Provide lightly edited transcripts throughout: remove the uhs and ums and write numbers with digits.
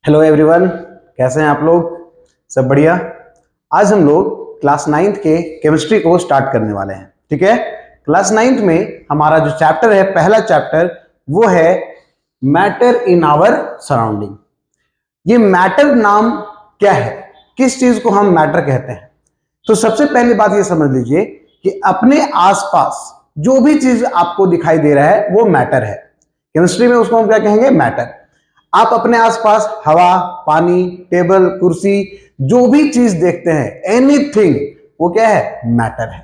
Hello everyone, कैसे हैं आप लोग? सब बढ़िया। आज हम लोग क्लास 9th के केमिस्ट्री को स्टार्ट करने वाले हैं। ठीक है, क्लास 9th में हमारा जो चैप्टर है, पहला चैप्टर, वो है मैटर इन आवर सराउंडिंग। ये मैटर नाम क्या है, किस चीज को हम मैटर कहते हैं? तो सबसे पहली बात ये समझ लीजिए कि अपने आसपास जो भी चीज आपको दिखाई दे रहा है वो मैटर है। केमिस्ट्री में उसको हम क्या कहेंगे? मैटर। आप अपने आसपास हवा, पानी, टेबल, कुर्सी, जो भी चीज देखते हैं, एनीथिंग, वो क्या है? मैटर है।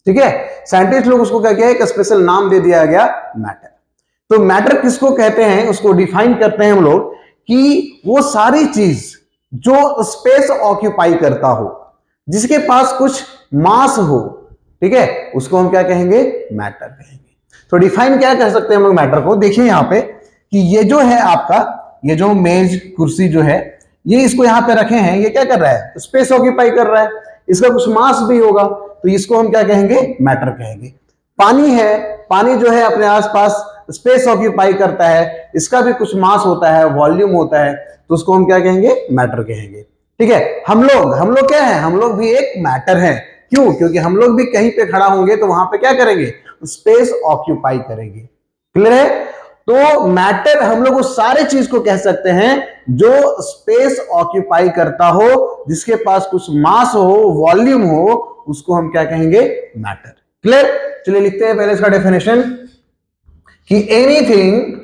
ठीक है, साइंटिस्ट लोग उसको क्या किया, एक स्पेशल नाम दे दिया गया, मैटर। तो मैटर किसको कहते हैं, उसको डिफाइन करते हैं हम लोग कि वो सारी चीज जो स्पेस ऑक्यूपाई करता हो, जिसके पास कुछ मास हो, ठीक है, उसको हम क्या कहेंगे? मैटर कहेंगे। तो डिफाइन क्या कर सकते हैं हम लोग मैटर को? देखिए यहां पे कि ये जो है आपका, ये जो मेज, कुर्सी जो है, ये इसको यहां पे रखे हैं, ये क्या कर रहा है? स्पेस ऑक्यूपाई कर रहा है, इसका कुछ मास भी होगा, तो इसको हम क्या कहेंगे? मैटर कहेंगे। पानी है, पानी जो है अपने आसपास स्पेस ऑक्यूपाई करता है, इसका भी कुछ मास होता है, वॉल्यूम होता है, तो उसको हम क्या कहेंगे? मैटर कहेंगे। ठीक है, हम लोग क्या है? हम लोग भी एक मैटर है। क्यों? क्योंकि हम लोग भी कहीं पे खड़ा होंगे तो वहां पे क्या करेंगे? स्पेस ऑक्यूपाई करेंगे। क्लियर है? तो मैटर हम लोग उस सारे चीज को कह सकते हैं जो स्पेस ऑक्यूपाई करता हो, जिसके पास कुछ मास हो, वॉल्यूम हो, उसको हम क्या कहेंगे? मैटर। क्लियर? चलिए लिखते हैं पहले इसका डेफिनेशन कि anything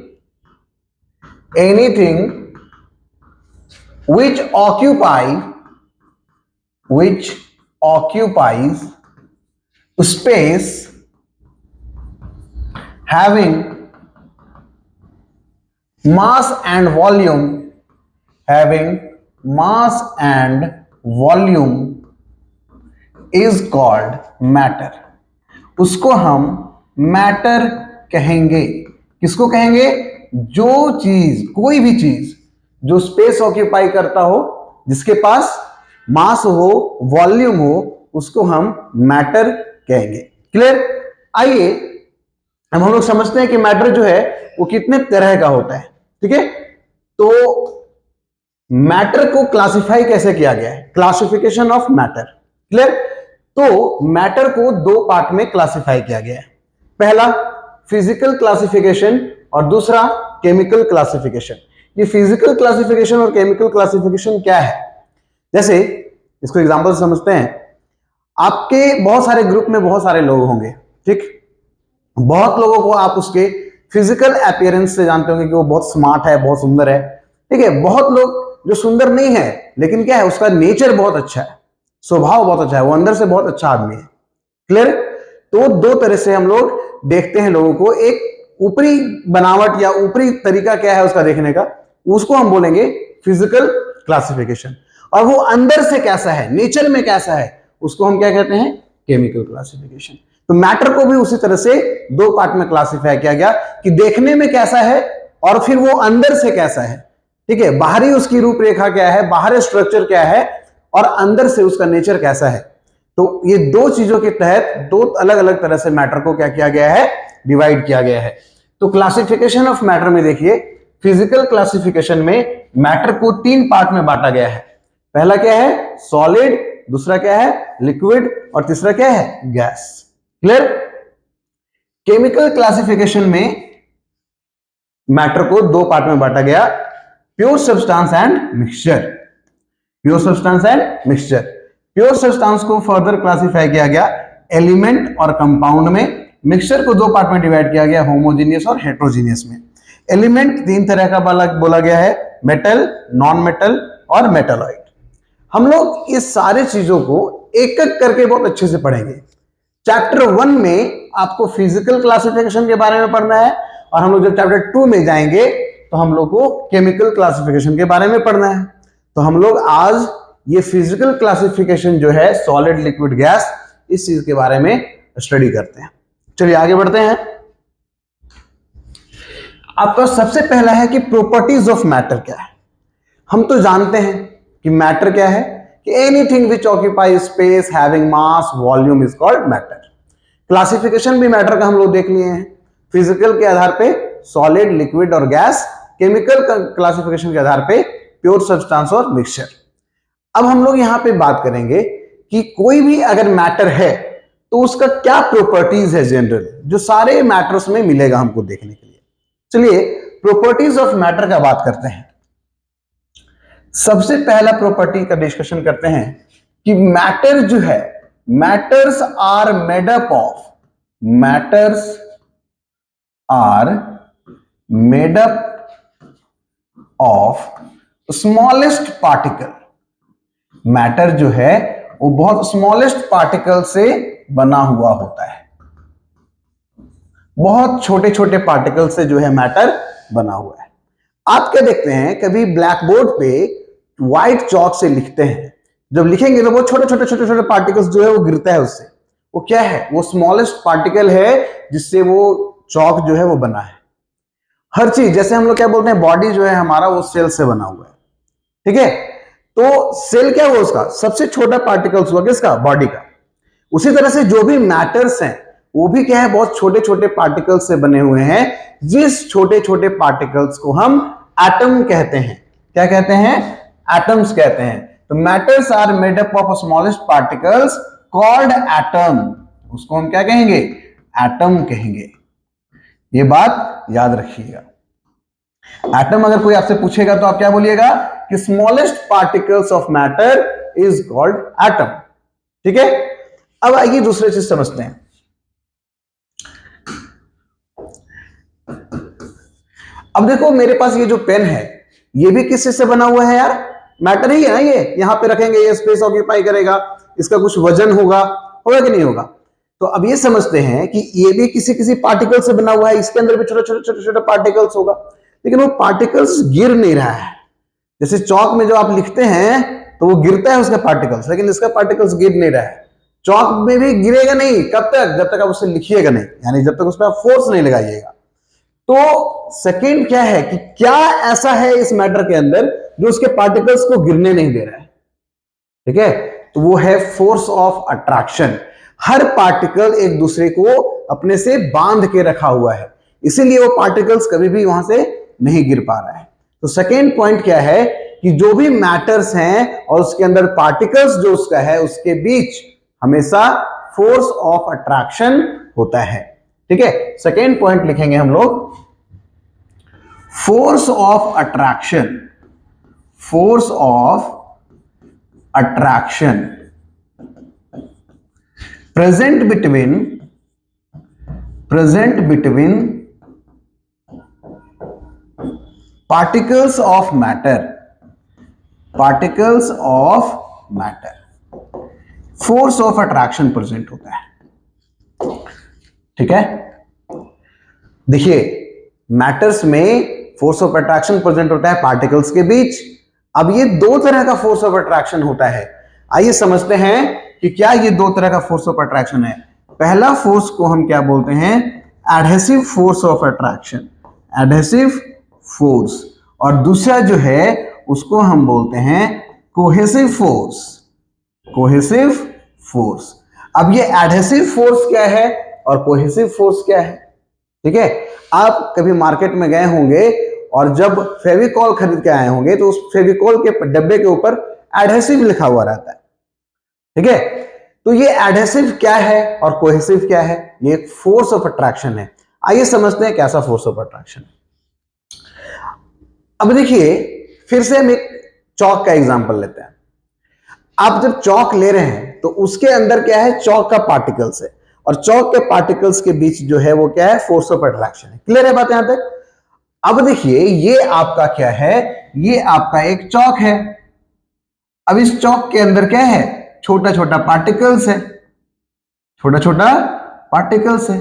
which occupies space having mass and volume is called matter। उसको हम मैटर कहेंगे। किसको कहेंगे? जो चीज, कोई भी चीज जो स्पेस ऑक्यूपाई करता हो, जिसके पास मास हो, वॉल्यूम हो, उसको हम मैटर कहेंगे। क्लियर? आइए अब हम लोग समझते हैं कि मैटर जो है वो कितने तरह का होता है। ठीक है, तो मैटर को क्लासिफाई कैसे किया गया है? Classification of matter. क्लियर? तो मैटर को दो पार्ट में क्लासिफाई किया गया है। पहला फिजिकल क्लासिफिकेशन और दूसरा केमिकल क्लासिफिकेशन। ये फिजिकल क्लासिफिकेशन और केमिकल क्लासिफिकेशन क्या है? जैसे इसको एग्जांपल से समझते हैं। आपके बहुत सारे ग्रुप में बहुत सारे लोग होंगे, ठीक? बहुत लोगों को आप उसके फिजिकल अपीयरेंस से जानते होंगे कि वो बहुत स्मार्ट है, बहुत सुंदर है। ठीक है, बहुत लोग जो सुंदर नहीं है, लेकिन क्या है, उसका नेचर बहुत अच्छा है, स्वभाव बहुत अच्छा है, वो अंदर से बहुत अच्छा आदमी है। क्लियर? तो दो तरह से हम लोग देखते हैं लोगों को। एक ऊपरी बनावट या ऊपरी तरीका क्या है उसका देखने का, उसको हम बोलेंगे फिजिकल क्लासिफिकेशन। और वो अंदर से कैसा है, नेचर में कैसा है, उसको हम क्या कहते हैं? Chemical classification. तो मैटर को भी उसी तरह से दो पार्ट में क्लासिफाई किया गया कि देखने में कैसा है और फिर वो अंदर से कैसा है। ठीक है, बाहरी उसकी रूपरेखा क्या है, बाहरी स्ट्रक्चर क्या है, और अंदर से उसका नेचर कैसा है। तो ये दो चीजों के तहत दो अलग अलग तरह से मैटर को क्या किया गया है? डिवाइड किया गया है। तो क्लासिफिकेशन ऑफ मैटर में देखिए, फिजिकल क्लासिफिकेशन में मैटर को तीन पार्ट में बांटा गया है। पहला क्या है? सॉलिड, दूसरा क्या है? लिक्विड, और तीसरा क्या है? गैस। क्लियर? केमिकल क्लासिफिकेशन में मैटर को दो पार्ट में बांटा गया, pure substance and mixture. Pure substance and mixture. Pure substance को फर्दर क्लासिफाई किया गया एलिमेंट और कंपाउंड में। मिक्सचर को दो पार्ट में डिवाइड किया गया, होमोजेनियस और हेट्रोजीनियस में। एलिमेंट तीन तरह का बोला गया है, मेटल, नॉन मेटल और मेटालॉइड। हम लोग इस सारे चीजों को एक एक करके बहुत अच्छे से पढ़ेंगे। चैप्टर 1 में आपको फिजिकल क्लासिफिकेशन के बारे में पढ़ना है, और हम लोग जब चैप्टर 2 में जाएंगे तो हम लोग को केमिकल क्लासिफिकेशन के बारे में पढ़ना है। तो हम लोग आज ये फिजिकल क्लासिफिकेशन जो है, सॉलिड, लिक्विड, गैस, इस चीज के बारे में स्टडी करते हैं। चलिए आगे बढ़ते हैं। आपका सबसे पहला है कि प्रॉपर्टीज ऑफ मैटर क्या है। हम तो जानते हैं कि मैटर क्या है, कि anything which occupy space having mass volume is called matter. Classification भी मैटर का हम लोग देख लिए हैं, फिजिकल के आधार पे सॉलिड, लिक्विड और गैस। केमिकल क्लासिफिकेशन के आधार पे प्योर सब्सटेंस और मिक्सचर। अब हम लोग यहां पे बात करेंगे कि कोई भी अगर मैटर है तो उसका क्या प्रॉपर्टीज है जनरल, जो सारे मैटर्स में मिलेगा हमको देखने के लिए। चलिए प्रॉपर्टीज ऑफ मैटर का बात करते हैं। सबसे पहला प्रॉपर्टी का डिस्कशन करते हैं कि मैटर जो है, matters are made up of, matters are made up of smallest particle. Matter जो है वो बहुत स्मॉलेस्ट पार्टिकल से बना हुआ होता है, बहुत छोटे छोटे पार्टिकल से जो है मैटर बना हुआ है। आप क्या देखते हैं, कभी ब्लैक बोर्ड पे व्हाइट चौक से लिखते हैं, जब लिखेंगे तो वो छोटे छोटे छोटे छोटे पार्टिकल्स जो है वो गिरता है उससे। वो क्या है, वो स्मॉलेस्ट पार्टिकल है जिससे वो चौक जो है वो बना है। हर चीज, जैसे हम लोग क्या बोलते हैं, बॉडी जो है हमारा वो सेल से बना हुआ है, ठीक है। तो सेल क्या हुआ, उसका सबसे छोटा पार्टिकल्स हुआ किसका, बॉडी का। उसी तरह से जो भी मैटर्स हैं वो भी क्या है, बहुत छोटे छोटे पार्टिकल्स से बने हुए हैं, जिस छोटे छोटे पार्टिकल्स को हम एटम कहते हैं। क्या कहते हैं, एटम्स कहते हैं। तो matters are made up of smallest particles called atom. उसको हम क्या कहेंगे, एटम कहेंगे। ये बात याद रखिएगा। एटम अगर कोई आपसे पूछेगा तो आप क्या बोलिएगा कि smallest particles of matter is called atom, ठीक है। अब आइए दूसरे चीज समझते हैं। अब देखो मेरे पास ये जो पेन है ये भी किस चीज से बना हुआ है यार, मैटर ही है ना। ये यहां पे रखेंगे, ये स्पेस ऑक्यूपाई करेगा, इसका कुछ वजन होगा कि नहीं होगा। तो अब ये समझते हैं कि ये भी किसी किसी पार्टिकल से बना हुआ है, इसके अंदर भी छोटे छोटे छोटे छोटे पार्टिकल्स होगा, लेकिन वो पार्टिकल्स गिर नहीं रहा है। जैसे चौक में जो आप लिखते हैं तो वो गिरता है उसका पार्टिकल्स, लेकिन इसका पार्टिकल्स गिर नहीं रहा है। चौक में भी गिरेगा नहीं, कब तक, जब तक आप उसे लिखिएगा नहीं, यानी जब तक उस पर आप फोर्स नहीं लगाइएगा। तो सेकंड क्या है कि क्या ऐसा है इस मैटर के अंदर जो उसके पार्टिकल्स को गिरने नहीं दे रहा है, ठीक है। तो वो है force of attraction. Her particle एक दूसरे को अपने से बांध के रखा हुआ है, इसीलिए वो पार्टिकल्स कभी भी वहां से नहीं गिर पा रहा है। तो सेकेंड पॉइंट क्या है कि जो भी मैटर्स हैं और उसके अंदर पार्टिकल्स जो उसका है उसके बीच हमेशा फोर्स ऑफ अट्रैक्शन होता है, ठीक है। सेकेंड पॉइंट लिखेंगे हम लोग, force of attraction, force of attraction present between particles of matter, particles of matter, force of attraction present होता है, ठीक है। देखिए मैटर्स में फोर्स ऑफ अट्रैक्शन प्रेजेंट होता है पार्टिकल्स के बीच। अब ये दो तरह का फोर्स ऑफ अट्रैक्शन होता है। आइए समझते हैं कि क्या ये दो तरह का फोर्स ऑफ अट्रैक्शन है। पहला फोर्स को हम क्या बोलते हैं, adhesive force of attraction, adhesive force. और दूसरा जो है उसको हम बोलते हैं कोहेसिव फोर्स, कोहेसिव फोर्स। अब ये एडहेसिव फोर्स क्या है और कोहेसिव फोर्स क्या है, ठीक है। आप कभी मार्केट में गए होंगे और जब फेविकॉल खरीद के आए होंगे तो उस फेविकॉल के डब्बे के ऊपर एडहेसिव लिखा हुआ रहता है, ठीक है। तो ये एडहेसिव क्या है और कोहेसिव क्या है, ये एक फोर्स ऑफ अट्रैक्शन है। आइए समझते हैं कैसा फोर्स ऑफ अट्रैक्शन है। अब देखिए फिर से हम एक चौक का एग्जांपल लेते हैं। आप जब चौक ले रहे हैं तो उसके अंदर क्या है, चौक का पार्टिकल्स है, और चौक के पार्टिकल्स के बीच जो है वो क्या है, फोर्स ऑफ अट्रैक्शन है। क्लियर है बात यहां तक। अब देखिए ये आपका क्या है, ये आपका एक चौक है। अब इस चौक के अंदर क्या है, छोटा छोटा पार्टिकल्स है, छोटा छोटा पार्टिकल्स है।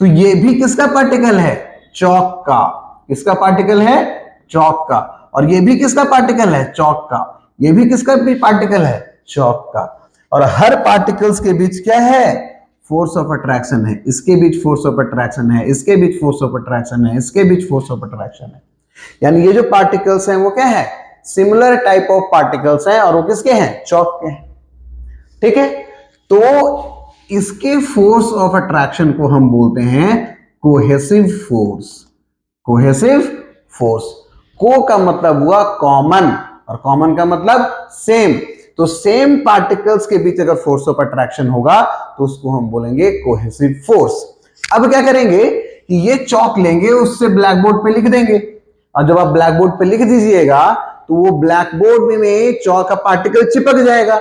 तो ये भी किसका पार्टिकल है, चौक का। किसका पार्टिकल है, चौक का। और ये भी किसका पार्टिकल है, चौक का। ये भी किसका भी पार्टिकल है, चौक का। और हर पार्टिकल्स के बीच क्या है, फोर्स ऑफ अट्रैक्शन है। इसके बीच फोर्स ऑफ अट्रैक्शन है, इसके बीच फोर्स ऑफ अट्रैक्शन है, इसके बीच फोर्स ऑफ अट्रैक्शन है। यानी ये जो पार्टिकल्स हैं वो क्या है, सिमिलर टाइप ऑफ पार्टिकल्स हैं, और वो किसके हैं, चौक के हैं, ठीक है। तो इसके फोर्स ऑफ अट्रैक्शन को हम बोलते हैं कोहेसिव फोर्स, कोहेसिव फोर्स। को का मतलब हुआ कॉमन, और कॉमन का मतलब सेम। तो सेम पार्टिकल्स के बीच अगर फोर्स ऑफ अट्रैक्शन होगा तो उसको हम बोलेंगे कोहेसिव फोर्स। अब क्या करेंगे कि ये चौक लेंगे, उससे ब्लैक बोर्ड पे लिख देंगे, और जब आप ब्लैक बोर्ड पे लिख दीजिएगा तो वो ब्लैक बोर्ड में चौक का पार्टिकल चिपक जाएगा।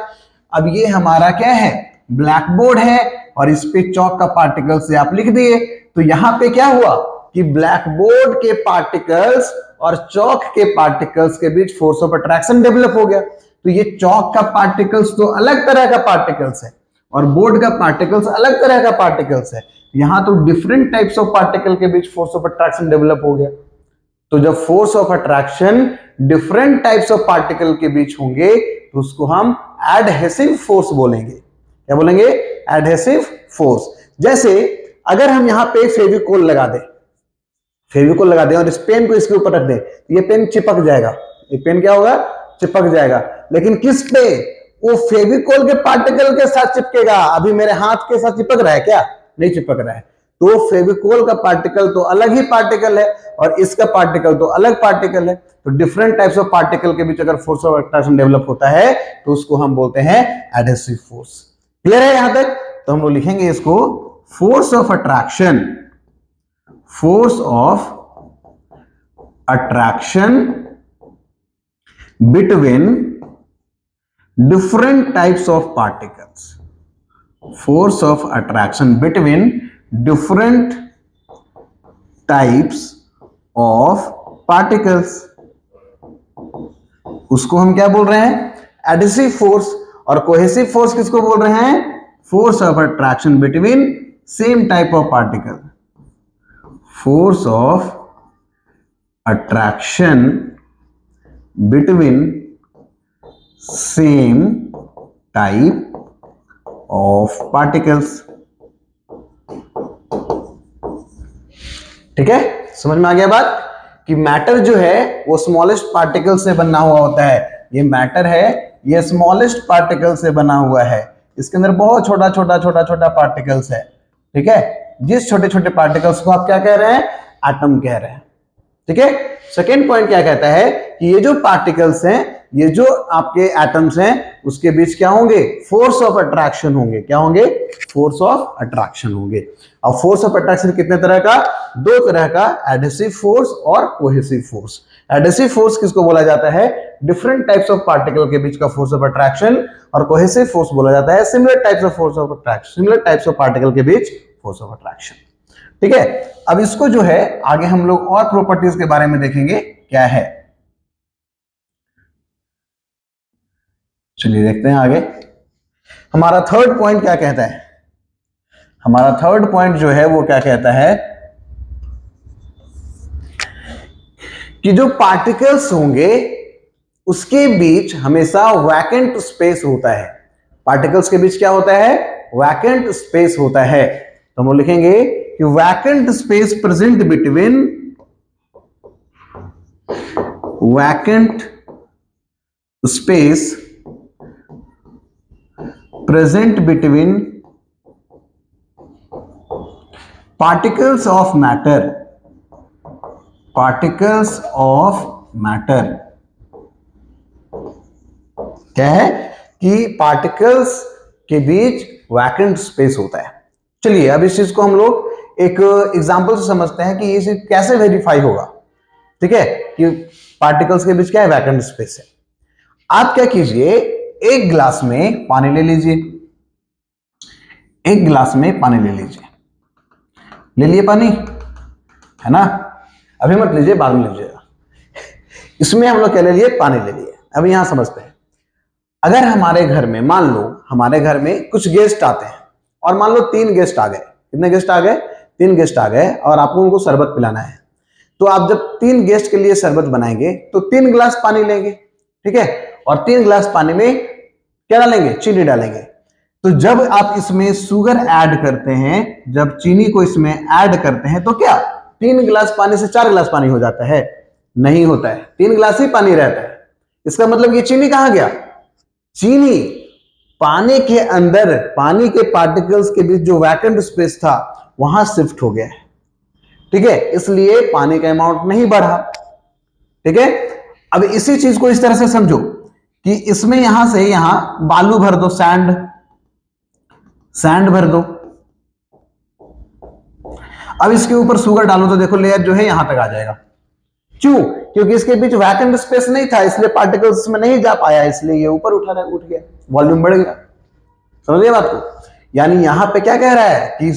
अब ये हमारा क्या है, ब्लैक बोर्ड है, और इस पे चौक का पार्टिकल से आप लिख दिए, तो यहां पे क्या हुआ कि ब्लैक बोर्ड के पार्टिकल्स और चौक के पार्टिकल्स के बीच फोर्स ऑफ अट्रैक्शन डेवलप हो गया। तो ये चौक का पार्टिकल्स तो अलग तरह का पार्टिकल्स है, और बोर्ड का पार्टिकल्स अलग तरह का पार्टिकल्स है। यहां तो डिफरेंट टाइप्स ऑफ पार्टिकल के बीच फोर्स ऑफ अट्रैक्शन डेवलप हो गया। तो जब force of attraction different types of particle के बीच होंगे तो उसको हम एडहेसिव फोर्स बोलेंगे। क्या बोलेंगे, एडहेसिव फोर्स। जैसे अगर हम यहां पे फेविकोल लगा दें और इस पेन को इसके ऊपर रख दें, तो ये पेन चिपक जाएगा। ये पेन क्या होगा, चिपक जाएगा। लेकिन किस पे, वो फेविकोल के पार्टिकल के साथ चिपकेगा। अभी मेरे हाथ के साथ चिपक रहा है क्या, नहीं चिपक रहा है। तो फेविकोल का पार्टिकल तो अलग ही पार्टिकल है, और इसका पार्टिकल तो अलग पार्टिकल है। तो डिफरेंट टाइप्स ऑफ पार्टिकल के बीच अगर फोर्स ऑफ अट्रैक्शन डेवलप होता है तो उसको हम बोलते हैं एडहेसिव फोर्स। क्लियर है यहां तक? तो हम लोग लिखेंगे इसको force of attraction, force of attraction between different types of particles, force of attraction between different types of particles, उसको हम क्या बोल रहे हैं, एडहेसिव फोर्स। और कोहेसिव फोर्स किसको बोल रहे हैं, force of attraction between same type of particle, force of attraction between same type of particles. ठीक है, समझ में आ गया बात कि मैटर जो है वो स्मॉलेस्ट पार्टिकल से बना हुआ होता है। ये मैटर है, ये स्मॉलेस्ट पार्टिकल से बना हुआ है। इसके अंदर बहुत छोटा छोटा पार्टिकल्स है। ठीक है, जिस छोटे छोटे पार्टिकल्स को आप क्या कह रहे हैं, एटम कह रहे हैं। ठीक है, सेकेंड पॉइंट क्या कहता है कि ये जो पार्टिकल्स हैं, ये जो आपके एटम्स हैं, उसके बीच क्या होंगे, फोर्स ऑफ अट्रैक्शन होंगे। क्या होंगे, फोर्स ऑफ अट्रैक्शन होंगे। अब फोर्स ऑफ अट्रैक्शन कितने तरह का, दो तरह का, एडहेसिव फोर्स और कोहेसिव फोर्स। एडहेसिव फोर्स किसको बोला जाता है, डिफरेंट टाइप्स ऑफ पार्टिकल के बीच का फोर्स ऑफ अट्रैक्शन, और कोहेसिव फोर्स बोला जाता है similar types of force of attraction, similar types of particle के बीच फोर्स ऑफ अट्रैक्शन। ठीक है, अब इसको जो है आगे हम लोग और प्रॉपर्टीज के बारे में देखेंगे क्या है। चलिए देखते हैं आगे हमारा थर्ड पॉइंट क्या कहता है। हमारा थर्ड पॉइंट जो है वो क्या कहता है कि जो पार्टिकल्स होंगे उसके बीच हमेशा वैकेंट स्पेस होता है। पार्टिकल्स के बीच क्या होता है, वैकेंट स्पेस होता है। तो हम लोग लिखेंगे कि vacant space present between, vacant space present between particles of matter, particles of matter। क्या है कि पार्टिकल्स के बीच वैकेंट स्पेस होता है। चलिए अब इस चीज को हम लोग एक एग्जांपल से समझते हैं कि ये चीज कैसे वेरीफाई होगा। ठीक है, कि पार्टिकल्स के बीच क्या है, वैकेंट स्पेस है। आप क्या कीजिए, एक गिलास में पानी ले लीजिए, एक गिलास में पानी ले लीजिए, ले लिए पानी, है ना, अभी मत लीजिए, बाद में लीजिएगा। इसमें हम लोग क्या ले लिए, पानी ले लिए। अब यहां समझते हैं, अगर हमारे घर में, मान लो हमारे घर में कुछ गेस्ट आते हैं, और मान लो 3 गेस्ट आ गए। कितने गेस्ट आ गए, 3 गेस्ट आ गए, और आपको उनको शरबत पिलाना है। तो आप जब 3 गेस्ट के लिए शरबत बनाएंगे तो 3 गिलास पानी लेंगे। ठीक है, और 3 गिलास पानी में क्या डालेंगे, चीनी डालेंगे। तो जब आप इसमें शुगर ऐड करते हैं, जब चीनी को इसमें ऐड करते हैं, तो क्या 3 गिलास पानी से 4 गिलास पानी हो जाता है, नहीं होता है, 3 गिलास ही पानी रहता है। इसका मतलब ये चीनी कहां गया, चीनी पानी के अंदर, पानी के पार्टिकल्स के बीच जो वैकेंट स्पेस था वहां शिफ्ट हो गया है। ठीक है, इसलिए पानी का अमाउंट नहीं बढ़ा। ठीक है। अब इसी चीज को इस तरह से समझो कि इसमें यहां से यहां बालू भर दो, सैंड, सैंड भर दो। अब इसके ऊपर शुगर डालो तो देखो लेयर जो है यहां तक आ जाएगा। क्यों? क्योंकि इसके बीच वैकेंट स्पेस नहीं था, इसलिए पार्टिकल्स में नहीं जा पाया, इसलिए ये ऊपर उठ गया, वॉल्यूम बढ़ गया। समझिए बात को। यानी यहां पे क्या कह रहा है कि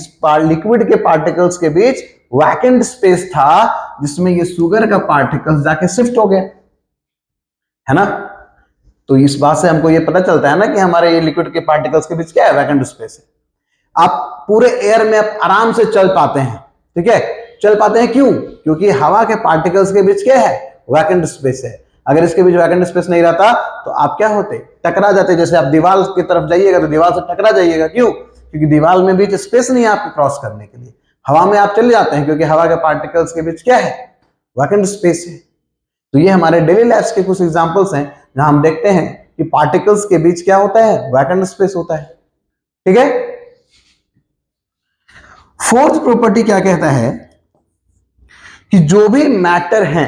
लिक्विड के पार्टिकल्स के बीच वैकेंट स्पेस था, जिसमें ये शुगर का पार्टिकल्स जाके शिफ्ट हो गया, है ना। तो इस बात से हमको ये पता चलता है ना कि हमारे ये लिक्विड के पार्टिकल्स के बीच क्या है, वैकेंट स्पेस है। आप पूरे एयर में आप आराम से चल पाते हैं, ठीक है। चल पाते हैं क्यों? क्योंकि हवा के पार्टिकल्स के बीच क्या है, वैकेंट स्पेस है। अगर इसके बीच वैकेंट स्पेस नहीं रहता तो आप क्या होते, टकरा जाते। जैसे आप दीवार की तरफ जाइएगा तो दीवार से टकरा जाइएगा। क्यों? क्योंकि दीवार में बीच स्पेस नहीं है आपको क्रॉस करने के लिए। हवा में आप चले जाते हैं क्योंकि हवा के पार्टिकल्स के बीच क्या है, वैकेंट स्पेस है। तो ये हमारे डेली लाइफ के कुछ एग्जांपल्स हैं जहां हम देखते हैं कि पार्टिकल्स के बीच क्या होता है, वैकेंट स्पेस होता है, ठीक है। फोर्थ प्रॉपर्टी क्या कहता है कि जो भी मैटर है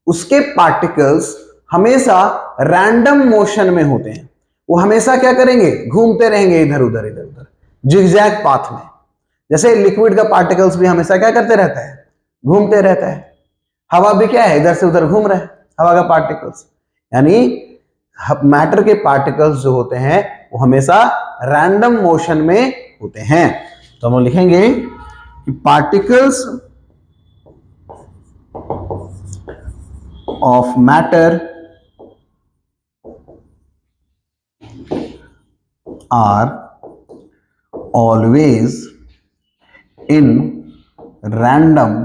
उसके पार्टिकल्स हमेशा रैंडम मोशन में होते हैं। वो हमेशा क्या करेंगे, घूमते रहेंगे इधर उधर इधर उधर, जिगजैग पाथ में। जैसे लिक्विड का पार्टिकल्स भी हमेशा क्या करते रहता है, घूमते रहता है। हवा भी क्या है, इधर से उधर घूम रहा है, हवा का पार्टिकल्स। यानी मैटर के पार्टिकल्स जो होते हैं वो हमेशा रैंडम मोशन में होते हैं। तो हम लिखेंगे कि particles of matter are always in random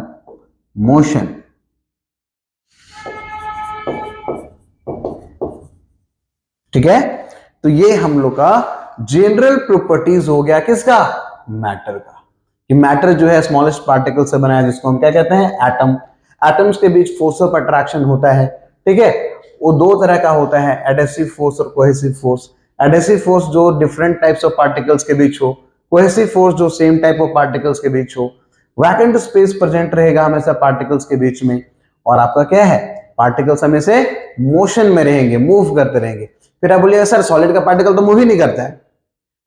motion। ठीक है। तो ये हम लोग का जनरल प्रॉपर्टीज हो गया किसका, मैटर का। कि मैटर जो है स्मॉलेस्ट पार्टिकल से बना है, जिसको हम क्या कहते हैं, एटम। एटम्स के बीच फोर्स ऑफ अट्रैक्शन होता है, ठीक है। वो दो तरह का होता है, एडहेसिव फोर्स और कोहेसिव फोर्स। एडहेसिव फोर्स जो डिफरेंट टाइप्स ऑफ पार्टिकल्स के बीच हो, कोहेसिव फोर्स जो सेम टाइप ऑफ पार्टिकल्स के बीच हो। वैकेंट स्पेस प्रेजेंट रहेगा हमेशा पार्टिकल्स के बीच में, और आपका क्या है, पार्टिकल्स हमेशा मोशन में रहेंगे, मूव करते रहेंगे। फिर आप बोलिए सर सॉलिड का पार्टिकल तो मूव ही नहीं करता है,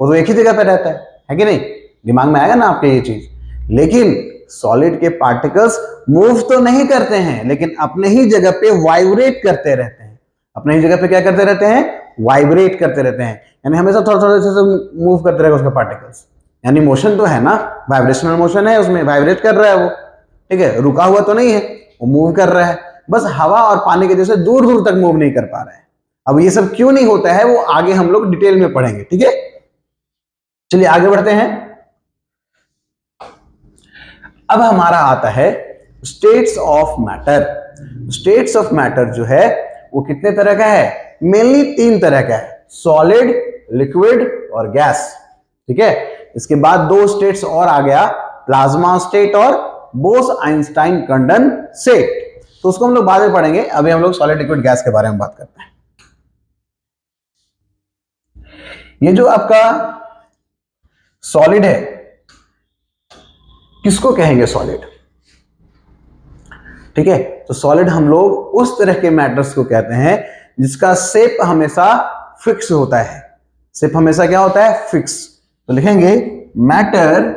वो तो एक ही जगह पे रहता है कि नहीं। दिमाग में आएगा ना आपके ये चीज। लेकिन सॉलिड के पार्टिकल्स मूव तो नहीं करते हैं, लेकिन अपने ही जगह पे वाइब्रेट करते रहते हैं। अपने ही जगह पे क्या करते रहते हैं, वाइब्रेट करते रहते हैं। यानी हमेशा थोड़ा थोड़ा से मूव करते रहेगा उसका पार्टिकल्स। यानी मोशन तो है ना, वाइब्रेशनल मोशन है, उसमें वाइब्रेट कर रहा है वो, ठीक है। रुका हुआ तो नहीं है, वो मूव कर रहा है। बस हवा और पानी के जैसे दूर दूर तक मूव नहीं कर पा रहा है। अब ये सब क्यों नहीं होता है वो आगे हम लोग डिटेल में पढ़ेंगे, ठीक है। चलिए आगे बढ़ते हैं। अब हमारा आता है states of matter. States of matter जो है वो कितने तरह का है, मेनली तीन तरह का है, सॉलिड, लिक्विड और गैस, ठीक है। इसके बाद दो स्टेट्स और आ गया, प्लाज्मा स्टेट और बोस-आइंस्टाइन कंडेंसेट। तो उसको हम लोग बाद में पढ़ेंगे। अभी हम लोग सॉलिड, लिक्विड, गैस के बारे में बात करते हैं। ये जो आपका सॉलिड है, किसको कहेंगे, सॉलिड, ठीक है। तो सॉलिड हम लोग उस तरह के मैटर्स को कहते हैं जिसका शेप हमेशा फिक्स होता है। शेप हमेशा क्या होता है, फिक्स। तो लिखेंगे matter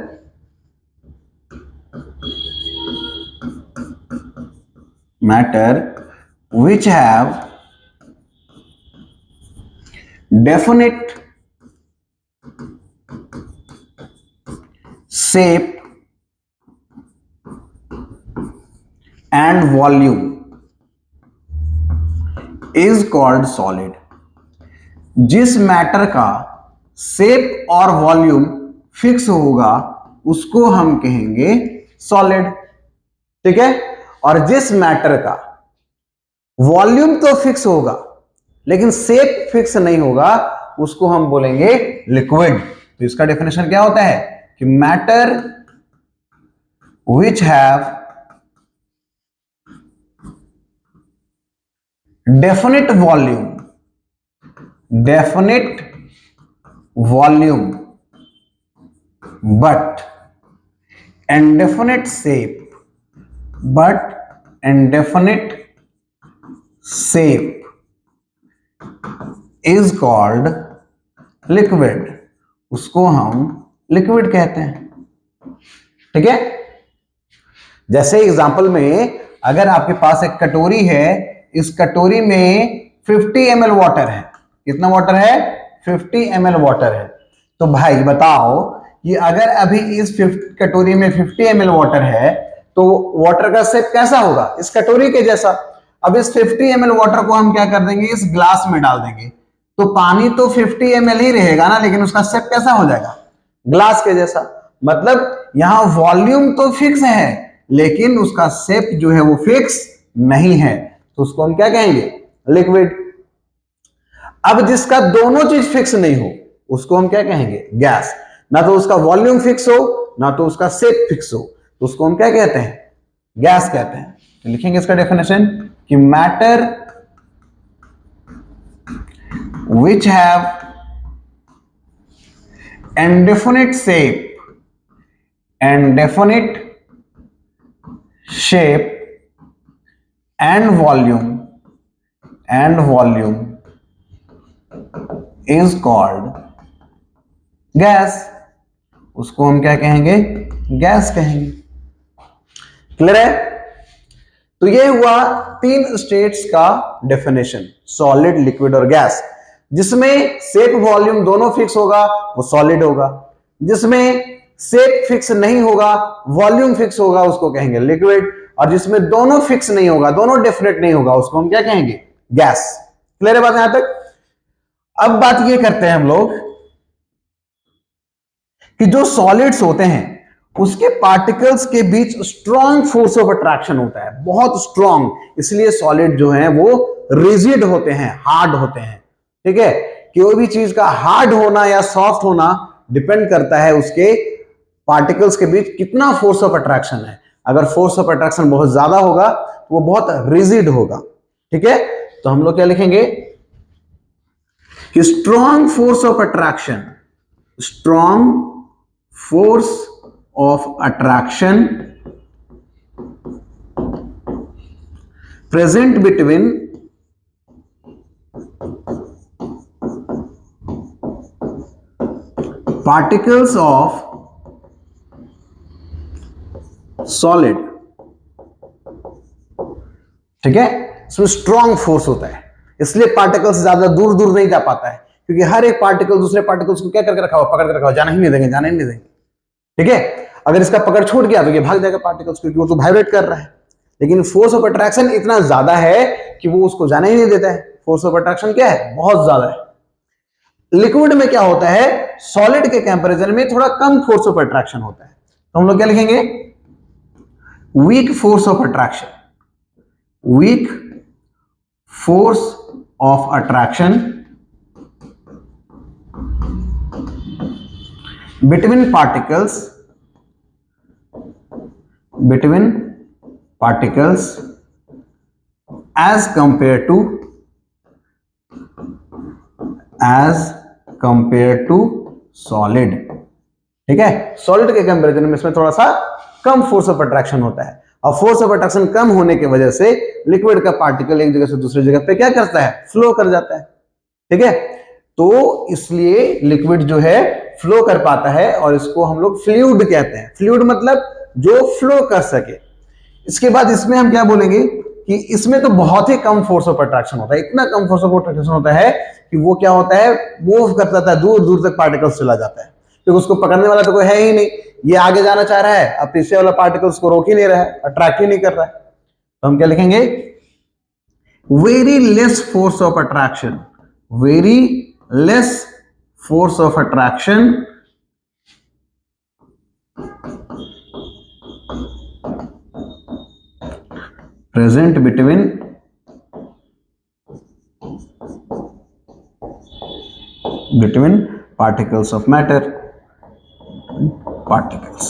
which have definite shape and volume is called solid। जिस मैटर का शेप और वॉल्यूम फिक्स होगा उसको हम कहेंगे सॉलिड, ठीक है। और जिस मैटर का वॉल्यूम तो फिक्स होगा लेकिन शेप फिक्स नहीं होगा उसको हम बोलेंगे लिक्विड। तो इसका डेफिनेशन क्या होता है कि matter which have definite volume but indefinite shape shape is called liquid, उसको हम लिक्विड कहते हैं। ठीक है, जैसे एग्जांपल में अगर आपके पास एक कटोरी है, इस कटोरी में 50 ml वाटर है। कितना वाटर है? 50 ml वाटर है। तो भाई बताओ कि अगर अभी इस कटोरी में 50 ml वाटर है तो वाटर का शेप कैसा होगा? इस कटोरी के जैसा। अब इस 50 ml वाटर को हम क्या कर देंगे? इस ग्लास में डाल देंगे, तो पानी तो 50 ml ही रहेगा ना, लेकिन उसका शेप कैसा हो जाएगा? ग्लास के जैसा। मतलब यहां वॉल्यूम तो फिक्स है लेकिन उसका शेप जो है वो फिक्स नहीं है, तो उसको हम क्या कहेंगे? लिक्विड। अब जिसका दोनों चीज फिक्स नहीं हो उसको हम क्या कहेंगे? गैस। ना तो उसका वॉल्यूम फिक्स हो ना तो उसका शेप फिक्स हो, तो उसको हम क्या कहते हैं? गैस कहते हैं। तो लिखेंगे इसका डेफिनेशन कि matter which have indefinite shape and volume is called gas, उसको हम क्या कहेंगे? गैस कहेंगे। क्लियर है? तो ये हुआ 3 स्टेट्स का डेफिनेशन, सॉलिड, लिक्विड और गैस। जिसमें शेप वॉल्यूम दोनों फिक्स होगा वो सॉलिड होगा, जिसमें शेप फिक्स नहीं होगा वॉल्यूम फिक्स होगा उसको कहेंगे लिक्विड, और जिसमें दोनों फिक्स नहीं होगा, दोनों डेफिनेट नहीं होगा, उसको हम क्या कहेंगे? गैस। क्लियर है बात यहां तक? अब बात ये करते हैं हम लोग कि जो सॉलिड्स होते हैं उसके पार्टिकल्स के बीच स्ट्रॉन्ग फोर्स ऑफ अट्रैक्शन होता है, बहुत स्ट्रॉन्ग, इसलिए सॉलिड जो है वो रिजिड होते हैं, हार्ड होते हैं। ठीक है, कोई भी चीज का हार्ड होना या सॉफ्ट होना डिपेंड करता है उसके पार्टिकल्स के बीच कितना फोर्स ऑफ अट्रैक्शन है। अगर फोर्स ऑफ अट्रैक्शन बहुत ज्यादा होगा तो वो बहुत रिजिड होगा। ठीक है, तो हम लोग क्या लिखेंगे कि strong force of attraction, strong force of attraction present between particles of solid। ठीक है, इसमें स्ट्रॉन्ग फोर्स होता है, इसलिए पार्टिकल्स ज्यादा दूर दूर नहीं जा पाता है, क्योंकि हर एक पार्टिकल दूसरे पार्टिकल्स को क्या करके रखा हुआ? पकड़ के रखा हुआ, जाना ही नहीं देंगे, जाना ही नहीं देंगे। ठीक है, अगर इसका पकड़ छूट गया तो ये भाग जाएगा पार्टिकल्स, क्योंकि वो तो वाइब्रेट कर रहा है। लेकिन फोर्स ऑफ अट्रैक्शन इतना ज्यादा है कि वो उसको जाने ही नहीं देता है। फोर्स ऑफ अट्रैक्शन क्या है? बहुत ज्यादा है। लिक्विड में क्या होता है? सॉलिड के कंपैरिजन में थोड़ा कम फोर्स ऑफ अट्रैक्शन होता है, तो हम लोग क्या लिखेंगे? Weak force of attraction, weak force of attraction between particles as compared to solid। ठीक है, सॉलिड के कंपैरिजन में इसमें थोड़ा सा कम फोर्स ऑफ अट्रैक्शन होता है, और फोर्स ऑफ अट्रैक्शन कम होने की वजह से लिक्विड का पार्टिकल एक जगह से दूसरी जगह पे क्या करता है? फ्लो कर जाता है। ठीक है, तो इसलिए लिक्विड जो है फ्लो कर पाता है, और इसको हम लोग फ्लूइड कहते हैं। फ्लूइड मतलब जो फ्लो कर सके। इसके बाद इसमें हम क्या बोलेंगे कि इसमें तो बहुत ही कम फोर्स ऑफ अट्रैक्शन होता है, इतना कम फोर्स ऑफ अट्रैक्शन होता है कि वो क्या होता है? मूव कर जाता है, दूर दूर तक पार्टिकल्स चला जाता है, क्योंकि उसको पकड़ने वाला तो कोई है ही नहीं। ये आगे जाना चाह रहा है, अब पीछे वाला पार्टिकल्स को रोक ही नहीं रहा है, अट्रैक्ट ही नहीं कर रहा है, तो हम क्या लिखेंगे? Very less force of attraction, very less force of attraction present between particles of matter, particles।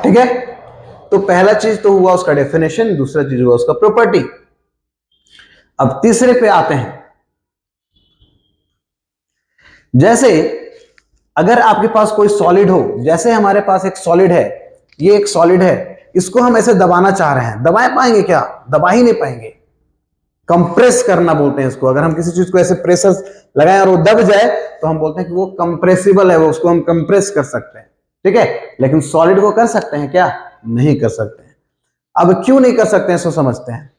ठीक है, तो पहला चीज तो हुआ उसका डेफिनेशन, दूसरा चीज हुआ उसका प्रॉपर्टी। अब तीसरे पे आते हैं। जैसे अगर आपके पास कोई सॉलिड हो, जैसे हमारे पास एक सॉलिड है, ये एक सॉलिड है, इसको हम ऐसे दबाना चाह रहे हैं, दबा पाएंगे क्या? दबा ही नहीं पाएंगे। कंप्रेस करना बोलते हैं इसको। अगर हम किसी चीज को ऐसे प्रेशर लगाएं और वो दब जाए तो हम बोलते हैं कि वो कंप्रेसिबल है, वो उसको हम कंप्रेस कर सकते हैं, ठीक है। लेकिन सॉलिड को कर सकते हैं क्या? नहीं कर सकते हैं। अब क्यों नहीं कर सकते हैं, सो समझते हैं।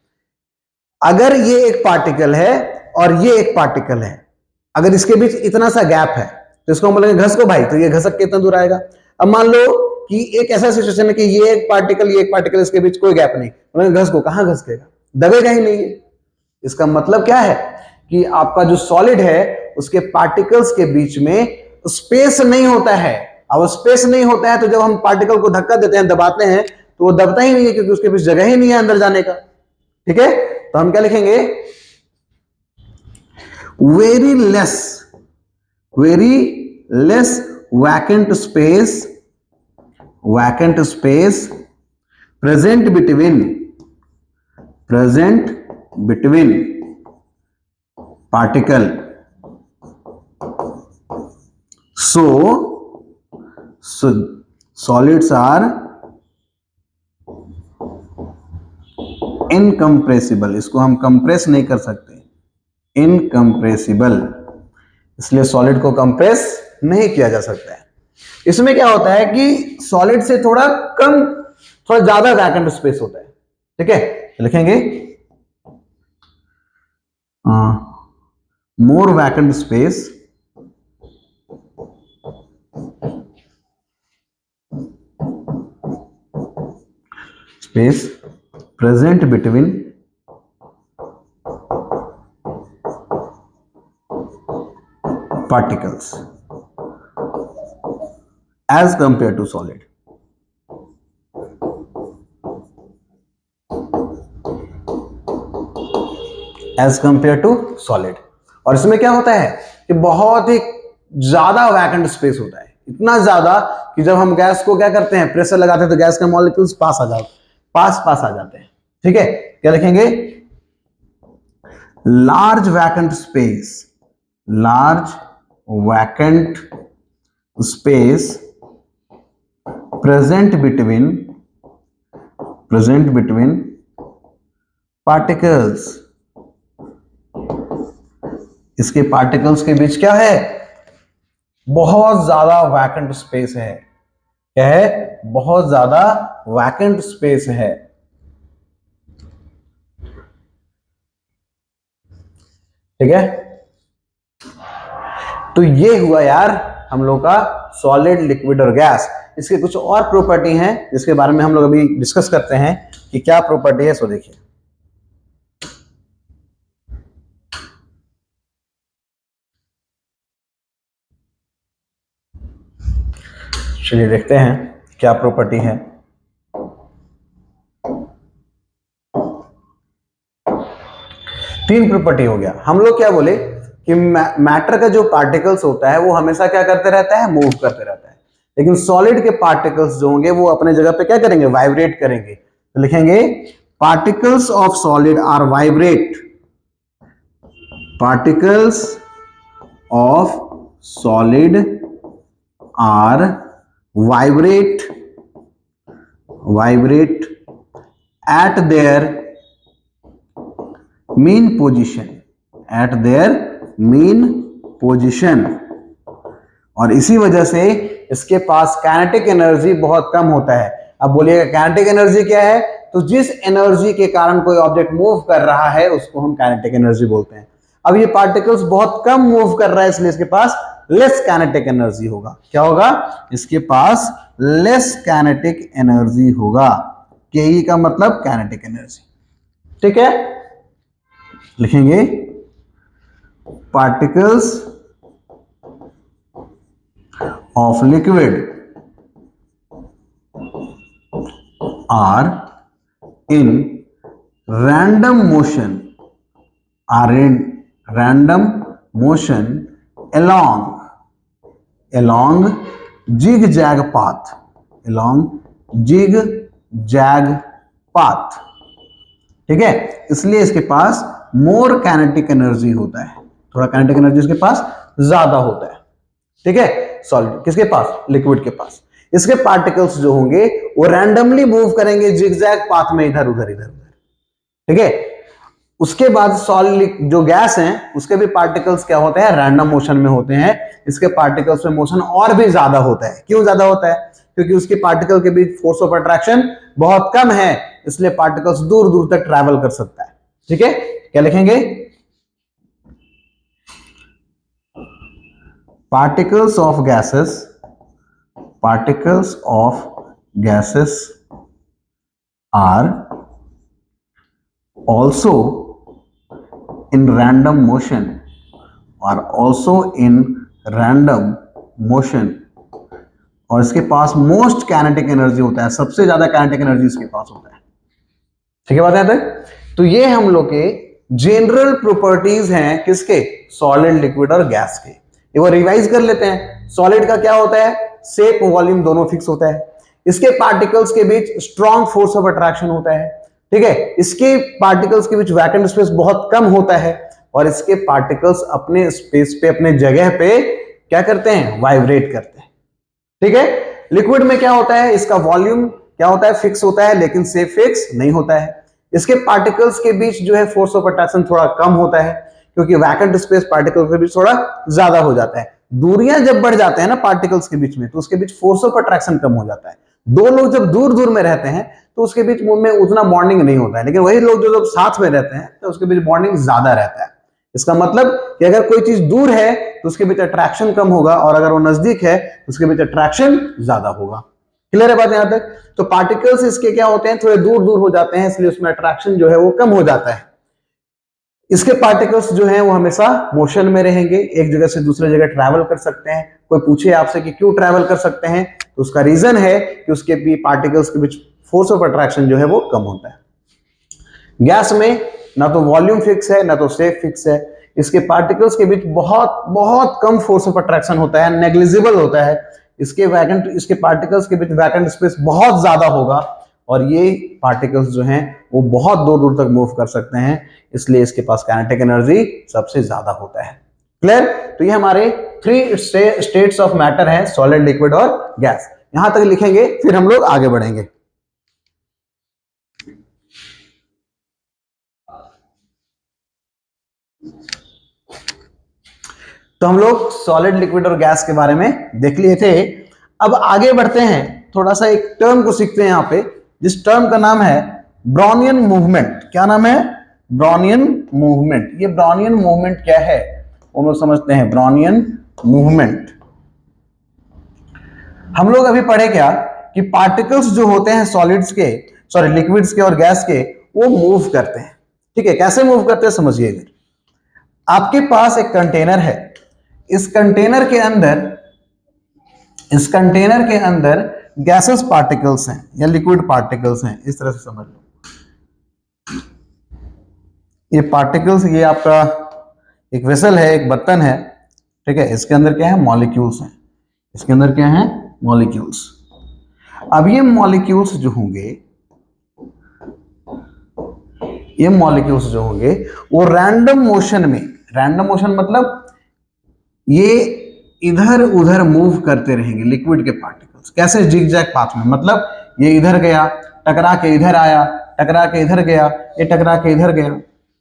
अगर ये एक पार्टिकल है और ये एक पार्टिकल है, अगर इसके बीच इतना सा गैप है तो इसको हम बोलेंगे घस को भाई, तो ये घसक के इतना दूर आएगा। अब मान लो कि एक ऐसा सिचुएशन है कि ये एक पार्टिकल इसके बीच कोई गैप नहीं, बोलेंगे घस को, कहां घसकेगा, दबेगा ही नहीं। इसका मतलब क्या है कि आपका जो सॉलिड है उसके पार्टिकल्स के बीच में स्पेस नहीं होता है। अब स्पेस नहीं होता है तो जब हम पार्टिकल को धक्का देते हैं, दबाते हैं, तो वो दबता ही नहीं है, क्योंकि उसके बीच जगह ही नहीं है अंदर जाने का, ठीक है। तो हम क्या लिखेंगे? Very less vacant space present between particle, so solids are incompressible. इसको हम कंप्रेस नहीं कर सकते, इनकम्प्रेसिबल, इसलिए सॉलिड को कंप्रेस नहीं किया जा सकता है। इसमें क्या होता है कि सॉलिड से थोड़ा ज्यादा वैकेंट स्पेस होता है, ठीक है। लिखेंगे more vacant space present between particles as compared to solid। As compare to solid. और इसमें क्या होता है कि बहुत ही ज्यादा वैकेंट स्पेस होता है, इतना ज्यादा कि जब हम गैस को क्या करते हैं, प्रेशर लगाते हैं, तो गैस के मॉलिक्यूल्स पास आ जाते हैं, ठीक है। क्या लिखेंगे? Large vacant space present between particles. इसके पार्टिकल्स के बीच क्या है? बहुत ज्यादा वैकेंट स्पेस है। क्या है? बहुत ज्यादा वैकेंट स्पेस है, ठीक है। तो ये हुआ यार हम लोग का सॉलिड, लिक्विड और गैस। इसके कुछ और प्रॉपर्टी हैं जिसके बारे में हम लोग अभी डिस्कस करते हैं कि क्या प्रॉपर्टी है, सो देखिए। चलिए देखते हैं क्या प्रॉपर्टी है। तीन प्रॉपर्टी हो गया। हम लोग क्या बोले कि मैटर का जो पार्टिकल्स होता है वो हमेशा क्या करते रहता है? मूव करते रहता है। लेकिन सॉलिड के पार्टिकल्स जो होंगे वो अपने जगह पे क्या करेंगे? वाइब्रेट करेंगे। तो लिखेंगे particles of solid are vibrate. Particles of solid are vibrate at their mean position, और इसी वजह से इसके पास काइनेटिक एनर्जी बहुत कम होता है। अब बोलिएगा काइनेटिक एनर्जी क्या है? तो जिस एनर्जी के कारण कोई ऑब्जेक्ट मूव कर रहा है उसको हम काइनेटिक एनर्जी बोलते हैं। अब ये पार्टिकल्स बहुत कम मूव कर रहा है, इसलिए इसके पास लेस काइनेटिक एनर्जी होगा। क्या होगा? इसके पास लेस काइनेटिक एनर्जी होगा। के का मतलब काइनेटिक एनर्जी, ठीक है। लिखेंगे particles of liquid are in random motion along zigzag path, ठीक है। इसलिए इसके पास मोर काइनेटिक एनर्जी होता है, थोड़ा काइनेटिक एनर्जी इसके पास ज्यादा होता है, ठीक है। सॉलिड किसके पास? लिक्विड के पास। इसके पार्टिकल्स जो होंगे वो रैंडमली मूव करेंगे जिगजैग पाथ में, इधर उधर, ठीक है। उसके बाद सॉलिड जो गैस है उसके भी पार्टिकल्स क्या होते हैं, रैंडम मोशन में होते हैं। इसके पार्टिकल्स में मोशन और भी ज्यादा होता है। क्यों ज्यादा होता है? क्योंकि उसके पार्टिकल के बीच फोर्स ऑफ अट्रैक्शन बहुत कम है, इसलिए पार्टिकल्स दूर दूर तक ट्रैवल कर सकता है। ठीक है, क्या लिखेंगे? Particles of gases, particles of gases are also in random motion, are also in random motion, और इसके पास मोस्ट काइनेटिक एनर्जी होता है, सबसे ज्यादा काइनेटिक एनर्जी इसके पास होता है। ठीक है बात है तक? तो ये हम लोग के जनरल प्रॉपर्टीज हैं किसके? सॉलिड, लिक्विड और गैस के। एक बार रिवाइज कर लेते हैं। सॉलिड का क्या होता है? शेप, वॉल्यूम दोनों फिक्स होता है। इसके पार्टिकल्स के बीच स्ट्रॉन्ग फोर्स ऑफ अट्रैक्शन होता है। ठीक है, इसके पार्टिकल्स के बीच वैकेंट स्पेस बहुत कम होता है, और इसके पार्टिकल्स अपने स्पेस पे, अपने जगह पे क्या करते हैं? वाइब्रेट करते हैं। ठीक है, लिक्विड में क्या होता है? इसका वॉल्यूम क्या होता है? फिक्स होता है, लेकिन शेप फिक्स नहीं होता है। इसके पार्टिकल्स के बीच जो है फोर्स ऑफ अट्रैक्शन थोड़ा कम होता है, क्योंकि वैकेंट स्पेस पार्टिकल के बीच थोड़ा ज्यादा हो जाता है। दूरियां जब बढ़ जाते हैं ना पार्टिकल्स के बीच में, तो उसके बीच फोर्स ऑफ अट्रैक्शन कम हो जाता है। दो लोग जब दूर दूर में रहते हैं तो उसके बीच में उतना बॉन्डिंग नहीं होता है, लेकिन वही लोग जो जब साथ में रहते हैं तो उसके बीच बॉन्डिंग ज्यादा रहता है। इसका मतलब कि अगर कोई चीज दूर है तो उसके बीच अट्रैक्शन कम होगा, और अगर वो नजदीक है तो उसके बीच अट्रैक्शन ज्यादा होगा। क्लियर है बात यहां तक? तो पार्टिकल्स इसके क्या होते हैं? थोड़े दूर दूर हो जाते हैं, इसलिए उसमें अट्रैक्शन जो है वो कम हो जाता है। इसके पार्टिकल्स जो हैं वो हमेशा मोशन में रहेंगे, एक जगह से दूसरे जगह ट्रैवल कर सकते हैं। कोई पूछे आपसे कि क्यों ट्रैवल कर सकते हैं, तो उसका रीजन है कि उसके भी पार्टिकल्स के बीच फोर्स ऑफ अट्रैक्शन जो है वो कम होता है। गैस में ना तो वॉल्यूम फिक्स है, ना तो शेप फिक्स है। इसके पार्टिकल्स के बीच बहुत बहुत कम फोर्स ऑफ अट्रैक्शन होता है, नेग्लिजिबल होता है। इसके पार्टिकल्स के बीच वैकेंट स्पेस बहुत ज्यादा होगा, और ये पार्टिकल्स जो हैं वो बहुत दूर दूर तक मूव कर सकते हैं, इसलिए इसके पास काइनेटिक एनर्जी सबसे ज्यादा होता है। क्लियर? तो ये हमारे 3 स्टेट्स ऑफ मैटर हैं, सॉलिड, लिक्विड और गैस। यहां तक लिखेंगे, फिर हम लोग आगे बढ़ेंगे। तो हम लोग सॉलिड, लिक्विड और गैस के बारे में देख लिए थे। अब आगे बढ़ते हैं, थोड़ा सा एक टर्म को सीखते हैं यहां पे, जिस टर्म का नाम है ब्राउनियन मूवमेंट। क्या नाम है? Brownian movement. ये ब्राउनियन मूवमेंट क्या है वो लोग समझते हैं। ब्राउनियन मूवमेंट हम लोग अभी पढ़े क्या कि पार्टिकल्स जो होते हैं सॉलिड्स के, सॉरी लिक्विड्स के और गैस के, वो मूव करते हैं। ठीक है, कैसे मूव करते हैं समझिए। आपके पास एक कंटेनर है, इस कंटेनर के अंदर गैसेस पार्टिकल्स हैं या लिक्विड पार्टिकल्स हैं, इस तरह से समझ लो। ये पार्टिकल्स, ये आपका एक वेसल है, एक बर्तन है। ठीक है, इसके अंदर क्या है? मॉलिक्यूल्स हैं। इसके अंदर क्या है? मॉलिक्यूल्स। अब ये मॉलिक्यूल्स जो होंगे, ये मॉलिक्यूल्स जो होंगे वो रैंडम मोशन में, रैंडम मोशन मतलब ये इधर उधर मूव करते रहेंगे। लिक्विड के पार्टिकल्स कैसे? जिगजैग पाथ में, मतलब ये इधर गया, टकरा के इधर आया, टकरा के इधर गया, ये टकरा के इधर गया।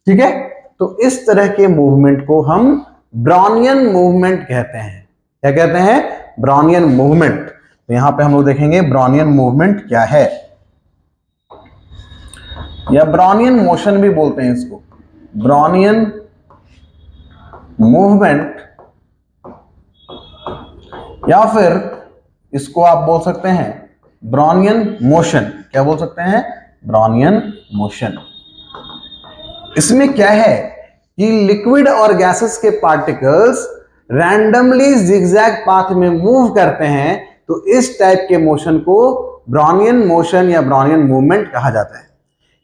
ठीक है, तो इस तरह के मूवमेंट को हम ब्राउनियन मूवमेंट कहते हैं। क्या कहते हैं? Brownian movement. तो यहां पे हम लोग देखेंगे ब्राउनियन मूवमेंट क्या है, या ब्राउनियन मोशन भी बोलते हैं इसको। ब्राउनियन मूवमेंट, या फिर इसको आप बोल सकते हैं ब्राउनियन मोशन। क्या बोल सकते हैं? Brownian motion. इसमें क्या है कि लिक्विड और गैसेस के पार्टिकल्स रैंडमली जिगजैग पाथ में मूव करते हैं, तो इस टाइप के मोशन को ब्राउनियन मोशन या ब्राउनियन मूवमेंट कहा जाता है।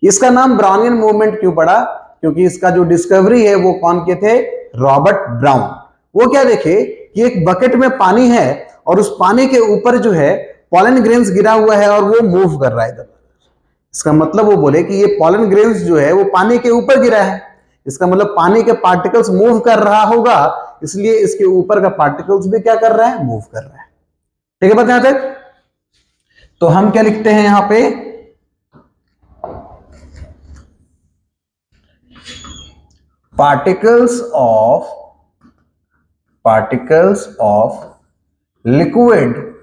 इसका नाम ब्राउनियन मूवमेंट क्यों पड़ा? क्योंकि इसका जो डिस्कवरी है वो कौन के थे? Robert brown. वो क्या देखे कि एक बकेट में पानी है, और उस पानी के ऊपर जो है पॉलन ग्रेन्स गिरा हुआ है, और वो मूव कर रहा है इधर। इसका मतलब वो बोले कि ये पॉलन ग्रेन्स जो है वो पानी के ऊपर गिरा है, इसका मतलब पानी के पार्टिकल्स मूव कर रहा होगा, इसलिए इसके ऊपर का पार्टिकल्स भी क्या कर रहा है? मूव कर रहा है। ठीक है बात यहां तक? तो हम क्या लिखते हैं यहां पे? particles of liquid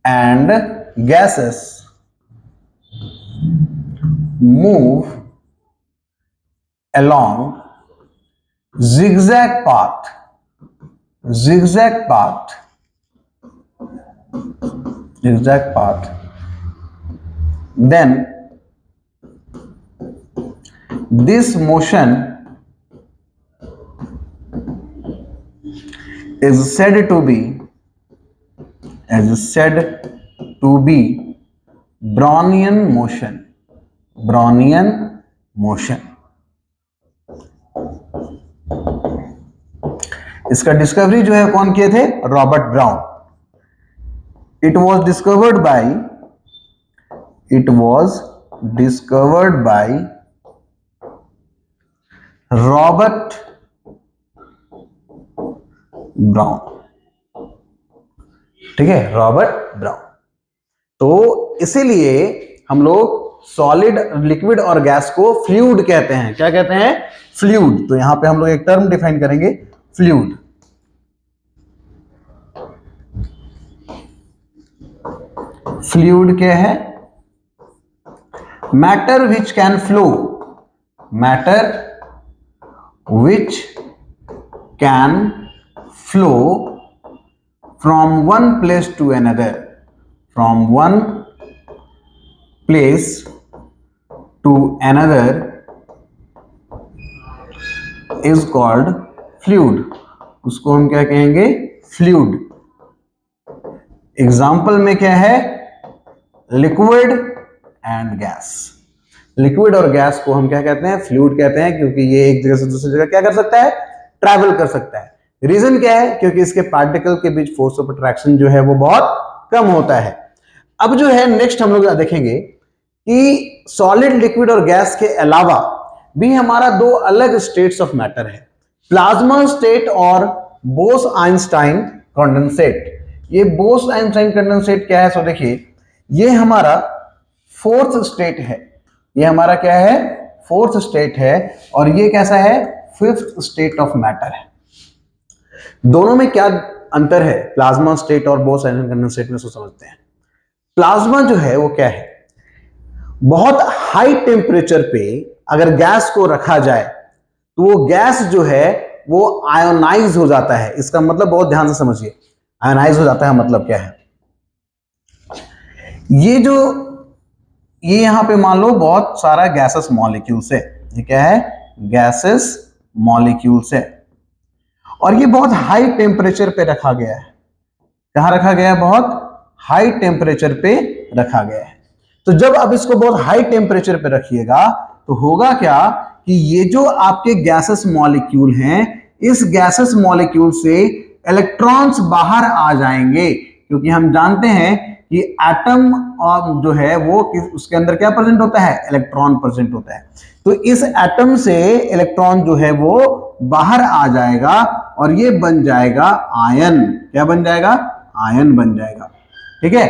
and gases move along zigzag path, then this motion is said to be Brownian motion. इसका डिस्कवरी जो है कौन किए थे? Robert brown. It was discovered by Robert brown. ठीक है, रॉबर्ट ब्राउन. तो इसीलिए हम लोग सॉलिड, लिक्विड और गैस को फ्लूइड कहते हैं. क्या कहते हैं? फ्लूइड. तो यहां पे हम लोग एक टर्म डिफाइन करेंगे, फ्लूइड. फ्लूइड क्या है? Matter which can flow, from one place to another, is called fluid. उसको हम क्या कहेंगे? फ्लूइड. एग्जाम्पल में क्या है? Liquid and gas. लिक्विड और गैस को हम क्या कहते हैं? फ्लूइड कहते हैं, क्योंकि ये एक जगह से दूसरी जगह क्या कर सकता है? ट्रैवल कर सकता है. रीजन क्या है? क्योंकि इसके पार्टिकल के बीच फोर्स ऑफ अट्रैक्शन जो है वो बहुत कम होता है. अब जो है नेक्स्ट हम लोग देखेंगे कि सॉलिड, लिक्विड और गैस के अलावा भी हमारा दो अलग स्टेट्स ऑफ मैटर है, प्लाज्मा स्टेट और बोस-आइंस्टाइन कंडेंसेट. ये बोस-आइंस्टाइन कंडेंसेट क्या है? सो देखिए, ये हमारा फोर्थ स्टेट है. ये हमारा क्या है? फोर्थ स्टेट है. और ये कैसा है? फिफ्थ स्टेट ऑफ मैटर है. दोनों में क्या अंतर है प्लाज्मा स्टेट और बोस-आइंस्टाइन कंडेंसेट में? समझते हैं. प्लाज्मा जो है वो क्या है? बहुत हाई टेम्परेचर पे अगर गैस को रखा जाए तो वो गैस जो है वो आयोनाइज हो जाता है. इसका मतलब बहुत ध्यान से समझिए, आयोनाइज हो जाता है मतलब क्या है? ये यहां पे मान लो बहुत सारा गैसेस मॉलिक्यूल्स है. ये क्या है? गैसेस मॉलिक्यूल्स है. और ये बहुत हाई टेम्परेचर पे रखा गया है. कहां रखा गया है? बहुत हाई टेम्परेचर पे रखा गया है. तो जब आप इसको बहुत हाई टेम्परेचर पे रखिएगा तो होगा क्या कि ये जो आपके गैसेस मॉलिक्यूल हैं, इस गैसेस मॉलिक्यूल से इलेक्ट्रॉन्स बाहर आ जाएंगे. क्योंकि हम जानते हैं कि एटम और जो है वो उसके अंदर क्या प्रेजेंट होता है? इलेक्ट्रॉन प्रेजेंट होता है. तो इस एटम से इलेक्ट्रॉन जो है वो बाहर आ जाएगा और ये बन जाएगा आयन. क्या बन जाएगा? आयन बन जाएगा. ठीक है.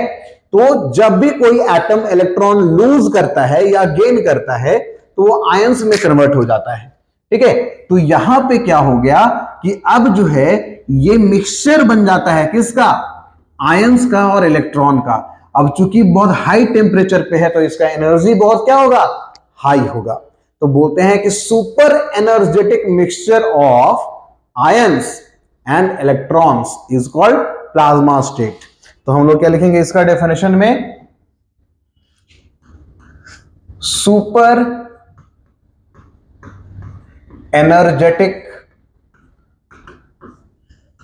तो जब भी कोई एटम इलेक्ट्रॉन लूज करता है या गेन करता है तो वो आयंस में कन्वर्ट हो जाता है. ठीक है. तो यहां पे क्या हो गया कि अब जो है ये मिक्सचर बन जाता है किसका? आयंस का और इलेक्ट्रॉन का. अब चूंकि बहुत हाई टेम्परेचर पे है तो इसका एनर्जी बहुत क्या होगा? हाई होगा. तो बोलते हैं कि super energetic mixture of ions and electrons is called plasma state. तो हम लोग क्या लिखेंगे इसका डेफिनेशन में? Super energetic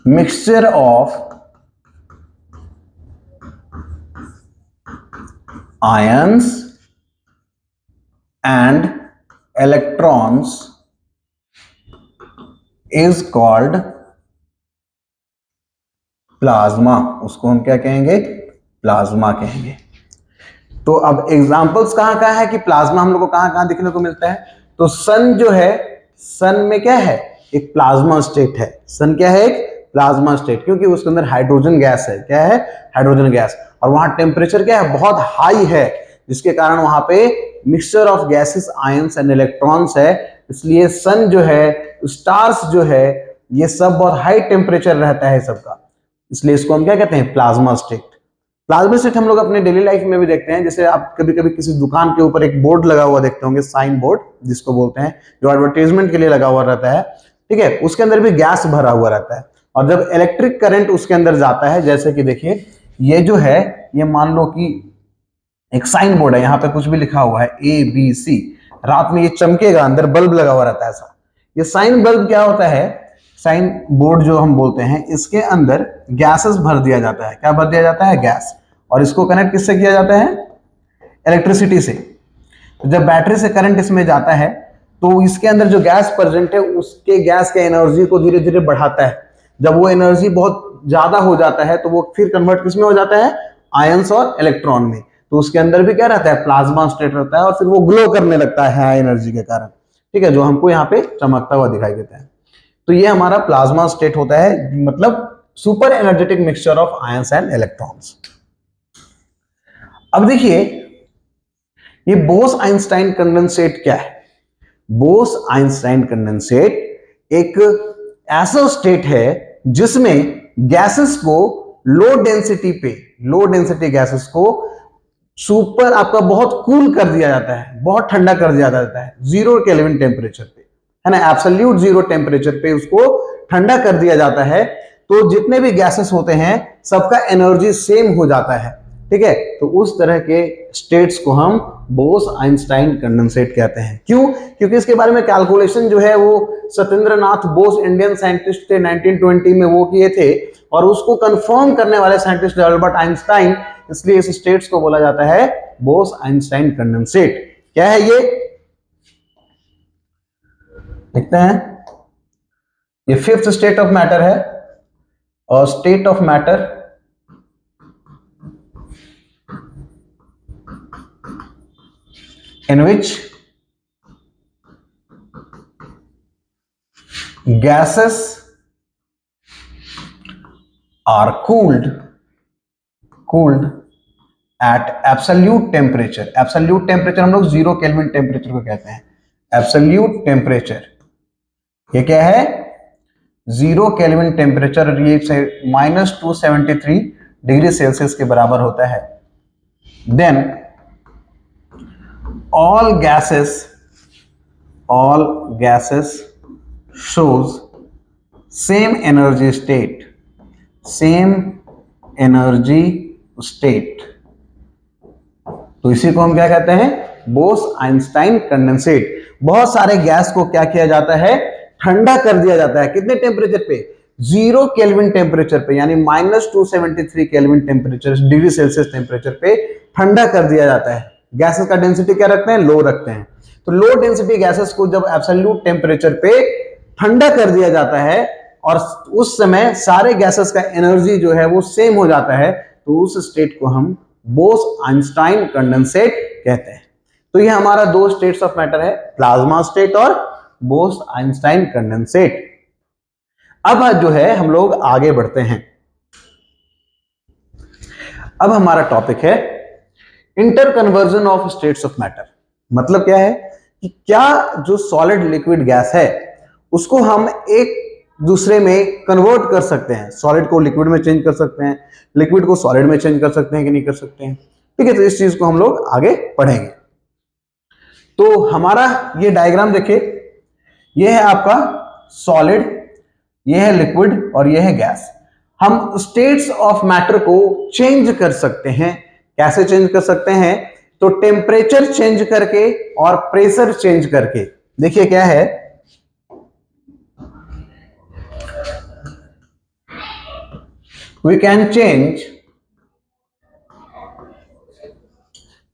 mixture of ions and electrons is called plasma. उसको हम क्या कहेंगे? प्लाज्मा कहेंगे. तो अब एग्जांपल्स कहां है कि प्लाज्मा हम लोग को कहां दिखने को मिलता है? तो सन जो है, सन में क्या है? एक प्लाज्मा स्टेट है. सन क्या है? एक प्लाज्मा स्टेट, क्योंकि उसके अंदर हाइड्रोजन गैस है. क्या है? Hydrogen gas. और वहां टेम्परेचर क्या है? बहुत हाई है, जिसके कारण वहां पे mixture of gases, ions and electrons है। इसलिए सन जो है, स्टार्स जो है, ये सब बहुत हाई टेम्परेचर रहता है सबका, इसलिए इसको हम क्या कहते हैं, प्लाज्मा स्टेट। प्लाज्मा स्टेट हम लोग अपने डेली लाइफ में भी देखते हैं। जैसे आप कभी कभी किसी दुकान के ऊपर एक बोर्ड लगा हुआ देखते होंगे, साइन बोर्ड जिसको बोलते हैं, जो एडवर्टाइजमेंट के लिए लगा हुआ रहता है, ठीक है, उसके अंदर भी गैस भरा हुआ रहता है। और जब इलेक्ट्रिक करंट उसके अंदर जाता है, जैसे कि देखिए ये जो है, ये मान लो कि एक साइन बोर्ड है, यहाँ पे कुछ भी लिखा हुआ है ABC, रात में ये चमकेगा, अंदर बल्ब लगा हुआ रहता है ऐसा। ये साइन बल्ब क्या होता है, साइन बोर्ड जो हम बोलते हैं, इसके अंदर गैसेस भर दिया जाता है। क्या भर दिया जाता है, गैस। और इसको कनेक्ट किससे किया जाता है, इलेक्ट्रिसिटी से। तो जब बैटरी से करंट इसमें जाता है तो इसके अंदर जो गैस प्रेजेंट है, उसके गैस के एनर्जी को धीरे धीरे बढ़ाता है। जब वो एनर्जी बहुत ज्यादा हो जाता है तो वो फिर कन्वर्ट किसमें हो जाता है, आयंस और इलेक्ट्रॉन में। तो उसके अंदर भी क्या रहता है, प्लाज्मा स्टेट रहता है, और फिर वो ग्लो करने लगता है हाई एनर्जी के कारण, ठीक है, जो हमको यहाँ पे चमकता हुआ दिखाई देता है। तो ये हमारा प्लाज्मा स्टेट होता है, मतलब super energetic mixture of ions and electrons. अब देखिए ये बोस आइंस्टाइन कंडेंसेट क्या है। बोस आइंस्टाइन कंडेंसेट एक ऐसा स्टेट है जिसमें गैसेस को लो डेंसिटी पे, लो डेंसिटी गैसेस को सुपर आपका बहुत कूल कर दिया जाता है, बहुत ठंडा कर दिया जाता है 0 केल्विन टेम्परेचर पे, है ना, एब्सोल्यूट 0 टेम्परेचर पे उसको ठंडा कर दिया जाता है। तो जितने भी गैसेस होते हैं सबका एनर्जी सेम हो जाता है, ठीक है। तो उस तरह के स्टेट्स को हम बोस आइंस्टाइन कंडेंसेट कहते हैं। क्यों, क्योंकि इसके बारे में कैलकुलेशन जो है वो सत्येंद्र नाथ बोस, इंडियन साइंटिस्ट थे, 1920 में वो किए थे, और उसको कंफर्म करने वाले साइंटिस्ट अल्बर्ट आइंस्टाइन, इसलिए इस स्टेट्स को बोला जाता है बोस आइंस्टाइन कंडेंसेट। क्या है ये, देखते हैं। ये फिफ्थ स्टेट ऑफ मैटर है, और state of matter in which gases are cooled at absolute temperature। absolute temperature हम लोग 0 केल्विन टेम्परेचर को कहते हैं। absolute temperature ये क्या है, 0 केल्विन टेम्परेचर, ये -273 डिग्री सेल्सियस के बराबर होता है। Then all gases shows same energy state, तो इसी को हम क्या कहते हैं, बोस आइंस्टाइन कंडेंसेट। बहुत सारे गैस को क्या किया जाता है, ठंडा कर दिया जाता है। कितने टेम्परेचर पे, 0 केल्विन टेम्परेचर पे, यानी -273 kelvin temperature, degree Celsius temperature पे ठंडा कर दिया जाता है। गैसेस का डेंसिटी क्या रखते हैं, लो रखते हैं। तो लो डेंसिटी गैसेस को जब एब्सोल्यूट टेम्परेचर पे ठंडा कर दिया जाता है, और उस समय सारे गैसेस का एनर्जी जो है वो सेम हो जाता है, तो उस स्टेट को हम बोस आइंस्टाइन कंडेंसेट कहते हैं। तो ये हमारा 2 स्टेट्स ऑफ मैटर है, प्लाज्मा स्टेट और बोस आइंस्टाइन कंडेंसेट। अब जो है हम लोग आगे बढ़ते हैं। अब हमारा टॉपिक है inter conversion of states of matter. मतलब क्या है कि क्या जो सॉलिड लिक्विड गैस है उसको हम एक दूसरे में कन्वर्ट कर सकते हैं, सॉलिड को लिक्विड में चेंज कर सकते हैं, लिक्विड को सॉलिड में चेंज कर सकते हैं कि नहीं कर सकते हैं, ठीक है। तो इस चीज को हम लोग आगे पढ़ेंगे। तो हमारा ये डायग्राम देखिए, ये है आपका सॉलिड, ये है लिक्विड और ये है गैस। हम स्टेट्स ऑफ मैटर को चेंज कर सकते हैं। कैसे चेंज कर सकते हैं, तो टेम्परेचर चेंज करके और प्रेशर चेंज करके। देखिए क्या है, we can change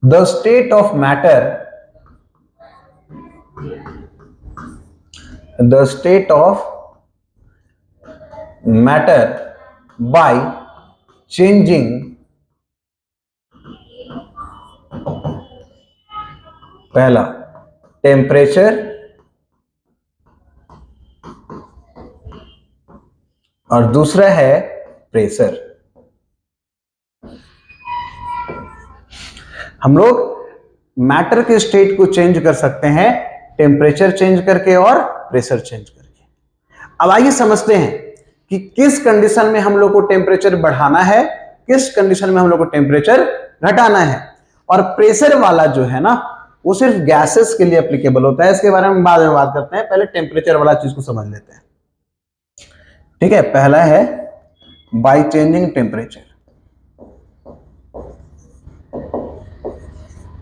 the state of matter, by changing पहला टेम्परेचर और दूसरा है प्रेशर। हम लोग मैटर के स्टेट को चेंज कर सकते हैं टेम्परेचर चेंज करके और प्रेशर चेंज करके। अब आइए समझते हैं कि किस कंडीशन में हम लोग को टेम्परेचर बढ़ाना है, किस कंडीशन में हम लोग को टेम्परेचर घटाना है। और प्रेशर वाला जो है ना वो सिर्फ गैसेस के लिए एप्लीकेबल होता है, इसके बारे में बाद में बात करते हैं, पहले टेम्परेचर वाला चीज को समझ लेते हैं। ठीक है, पहला है by changing temperature.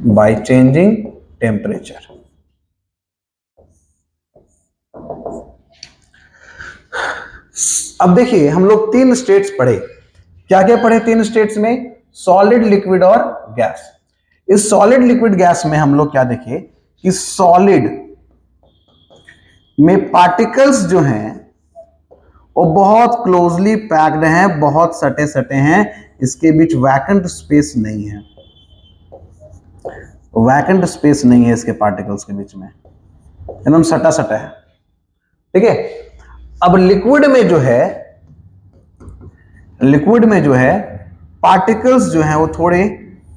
By changing temperature, अब देखिए हम लोग तीन स्टेट्स पढ़े। क्या क्या पढ़े तीन स्टेट्स में? सॉलिड, लिक्विड और गैस। इस सॉलिड लिक्विड गैस में हम लोग क्या देखे कि सॉलिड में पार्टिकल्स जो हैं वो बहुत क्लोजली पैक्ड हैं, बहुत सटे सटे हैं, इसके बीच वैकेंट स्पेस नहीं है, वैकेंट स्पेस नहीं है इसके पार्टिकल्स के बीच में, एकदम सटा सटा है। ठीक है, अब लिक्विड में जो है, लिक्विड में जो है पार्टिकल्स जो हैं वो थोड़े